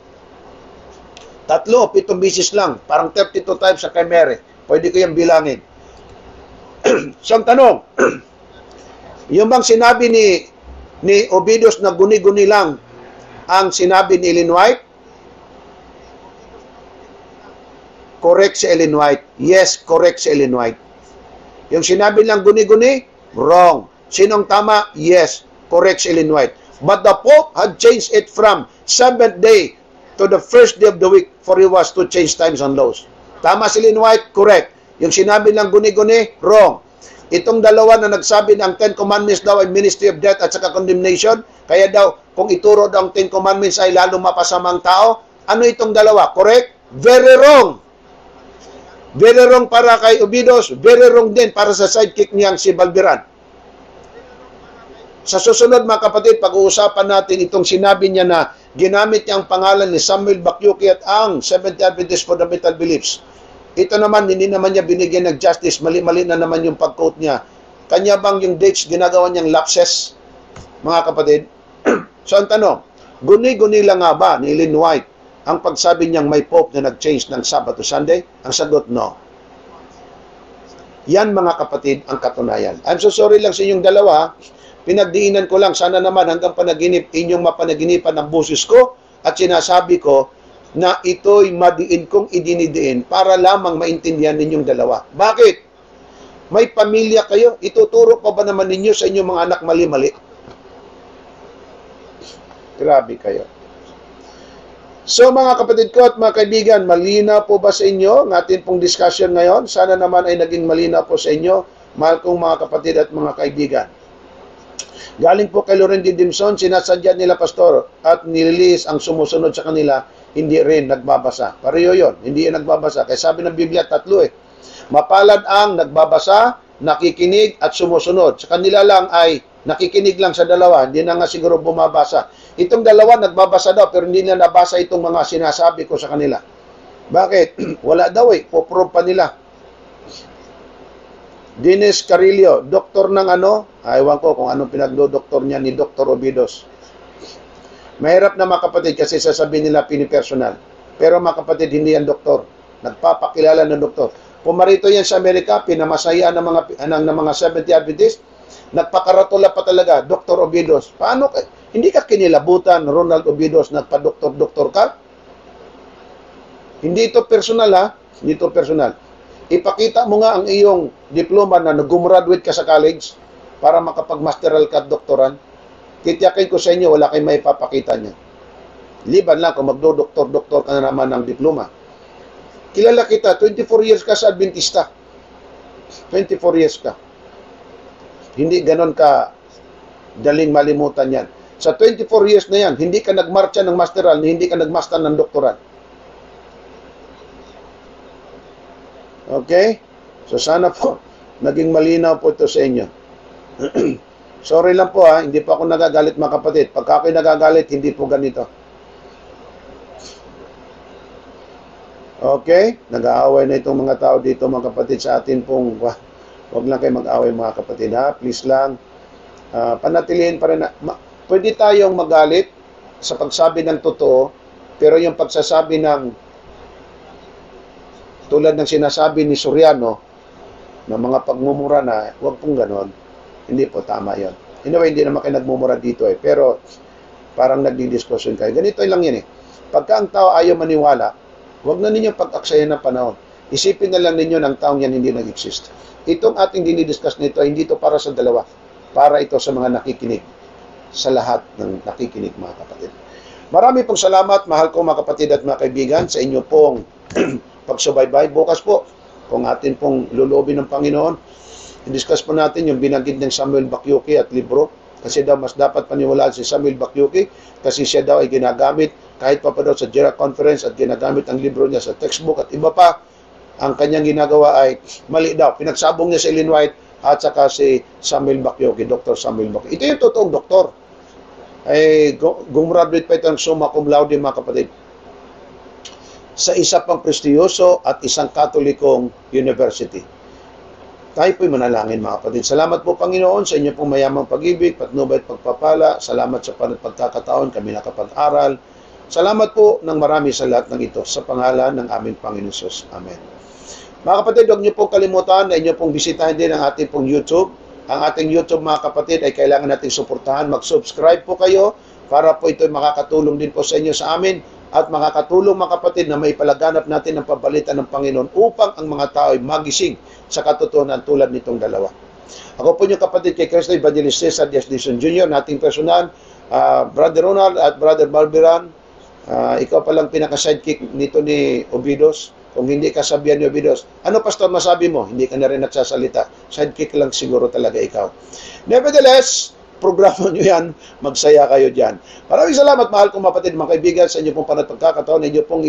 3, 7 beses lang, parang 32 times sa kay Mary. Pwede ko yan bilangin. So ang tanong, yung bang sinabi ni Obidos na guni-guni lang ang sinabi ni Ellen White? Correct si Ellen White. Yes, correct si Ellen White. Yung sinabi lang guni-guni, wrong. Sinong tama? Yes, correct si Ellen White. But the Pope had changed it from 7th day to the first day of the week for he was to change times and laws. Tama si Ellen White? Correct. Yung sinabi lang guni-guni, wrong. Itong dalawa na nagsabi na ang 10 Commandments daw ay ministry of death at saka condemnation, kaya daw kung ituro daw ang 10 Commandments ay lalo mapasamang tao, ano itong dalawa? Correct? Very wrong. Very wrong para kay Obidos, very wrong din para sa sidekick niyang si Balbiran. Sa susunod mga kapatid, pag-uusapan natin itong sinabi niya na ginamit niya ang pangalan ni Samuel Bakyuki at ang Seventh-day Adventist Fundamental Beliefs. Ito naman, hindi naman niya binigyan ng justice. Mali-mali na naman yung pag-quote niya. Kanya bang yung dates ginagawa niyang lapses, mga kapatid? So, ang tanong, guni-guni lang nga ba ni Ellen White ang pagsabi niyang may Pope na nag-change ng Sabbath to Sunday? Ang sagot, no. Yan, mga kapatid, ang katunayan. I'm so sorry lang sa inyong dalawa. Pinagdiinan ko lang, sana naman hanggang panaginip, inyong mapanaginipan ng boses ko at sinasabi ko na ito'y madiin kong idinidiin para lamang maintindihan ninyong dalawa. Bakit? May pamilya kayo, ituturo pa ba naman ninyo sa inyong mga anak mali-mali? Grabe kayo. So mga kapatid ko at mga kaibigan, malinaw po ba sa inyo ang ating pong discussion ngayon? Sana naman ay naging malinaw po sa inyo, mahal kong mga kapatid at mga kaibigan. Galing po kay Loren D. Dimson, sinasadya nila pastor at nililis ang sumusunod sa kanila, hindi rin nagbabasa. Pareho yun, hindi yan nagbabasa. Kaya sabi ng Biblia, tatlo eh. Mapalad ang nagbabasa, nakikinig at sumusunod. Sa kanila lang ay nakikinig lang sa dalawa, hindi na nga siguro bumabasa. Itong dalawa nagbabasa daw pero hindi na nabasa itong mga sinasabi ko sa kanila. Bakit? Wala daw eh, poprove pa nila. Dennis Carillo, doktor ng ano? Ewan ko kung anong pinagdo-doktor niya ni Dr. Obidos. Mahirap na mga kapatid kasi sasabihin nila pinipersonal. Pero mga kapatid, hindi yan doktor. Nagpapakilala ng doktor. Pumarito yan sa Amerika, pinamasaya ng mga Seventh-day Adventist. Nagpakaratula pa talaga, Dr. Obidos. Paano ka? Hindi ka kinilabutan, Ronald Obidos, nagpa-doktor-doktor ka? Hindi ito personal ha? Hindi ito personal. Ipakita mo nga ang iyong diploma na nag-gumraduate ka sa college para makapag-masteral ka at doktoran. Titiyakin ko sa inyo, wala kayong maipapakita niya. Liban lang kung magdo-doktor-doktor ka na naman ng diploma. Kilala kita, 24 years ka sa Adventista. 24 years ka. Hindi ganon ka daling malimutan yan. Sa 24 years na yan, hindi ka nagmarcha ng masteral, hindi ka nagmaster ng doktoran. Okay? So sana po, naging malinaw po ito sa inyo. Sorry lang po ha, hindi po ako nagagalit mga kapatid. Pagka ako'y nagagalit, hindi po ganito. Okay? Nag-aaway na itong mga tao dito mga kapatid sa atin pong, wag lang kayo mag-aaway mga kapatid ha. Please lang, panatilihin pa rin na, pwede tayong magalit sa pagsabi ng totoo, pero yung pagsasabi ng tulad ng sinasabi ni Soriano na mga pagmumura na, huwag pong ganon. Hindi po tama yon. Anyway, hindi naman kayo nagmumura dito eh. Pero parang nagdi-discussion kayo. Ganito lang yan eh. Pagka ang tao ayaw maniwala, huwag na ninyong pag-aksayan ng panahon. Isipin na lang ninyo ng taong yan hindi nag-exist. Itong ating dinidiscuss nito, hindi ito para sa dalawa. Para ito sa mga nakikinig. Sa lahat ng nakikinig mga kapatid. Marami pong salamat, mahal ko mga kapatid at mga kaibigan, sa inyo pong pagsubaybay. Bukas po, kung atin pong lulobin ng Panginoon, i-discuss po natin yung binanggit ng Samuel Bakyuki at libro. Kasi daw mas dapat paniwalaan si Samuel Bakyuki kasi siya daw ay ginagamit kahit pa daw sa JERA Conference at ginagamit ang libro niya sa textbook at iba pa. Ang kanyang ginagawa ay mali daw. Pinagsabong niya si Ellen White at saka si Samuel Bakyuki, Dr. Samuel Bakyuki. Ito yung totoong doktor. Ay gumraduate pa ito ng summa cum laude mga kapatid. Sa isa pang prestiyoso at isang katolikong university. Tayo po'y manalangin mga kapatid. Salamat po Panginoon sa inyo pong mayamang pag-ibig, patnubay at pagpapala. Salamat sa pagkakataon kami nakapag-aral. Salamat po ng marami sa lahat ng ito sa pangalan ng aming Panginoon Jesus. Amen. Mga kapatid, huwag niyo pong kalimutan na inyo pong bisitahin din ang ating pong YouTube. Ang ating YouTube mga kapatid ay kailangan nating suportahan. Mag-subscribe po kayo para po ito'y makakatulong din po sa inyo sa amin at makakatulong mga kapatid na may palaganap natin ang pabalitan ng Panginoon upang ang mga tao ay magising sa katotohanan tulad nitong dalawa. Ako po yung kapatid kay Cristo Evangelist Cesar Diaz Dizon Jr., nating personal, Brother Ronald at Brother Barberan. Ikaw palang pinaka-sidekick nito ni Obidos. Kung hindi ka sabihan ni Obidos, ano pastor masabi mo? Hindi ka na rin nagsasalita. Sidekick lang siguro talaga ikaw. Nevertheless, programa nyo yan, magsaya kayo dyan. Maraming salamat, mahal kong mapatid, mga kaibigan, sa inyo pong panatagkakataon, inyo pong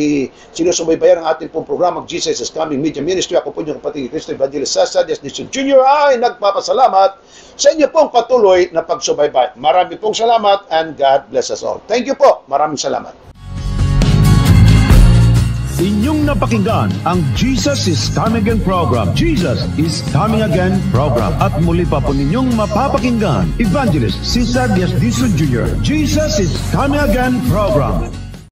sinusubaybayan ang ating pong programa, Jesus is Coming Media Ministry. Ako po yung kapatid, Cristo Evangelist Cesar Diaz Dizon Jr. ay nagpapasalamat sa inyo pong patuloy na pagsubaybay. Maraming pong salamat and God bless us all. Thank you po. Maraming salamat. Inyong napakinggan ang Jesus is Coming Again program. Jesus is Coming Again program. At muli pa po ninyong mapapakinggan Evangelist Cesar Diaz Dizon Jr. Jesus is Coming Again program.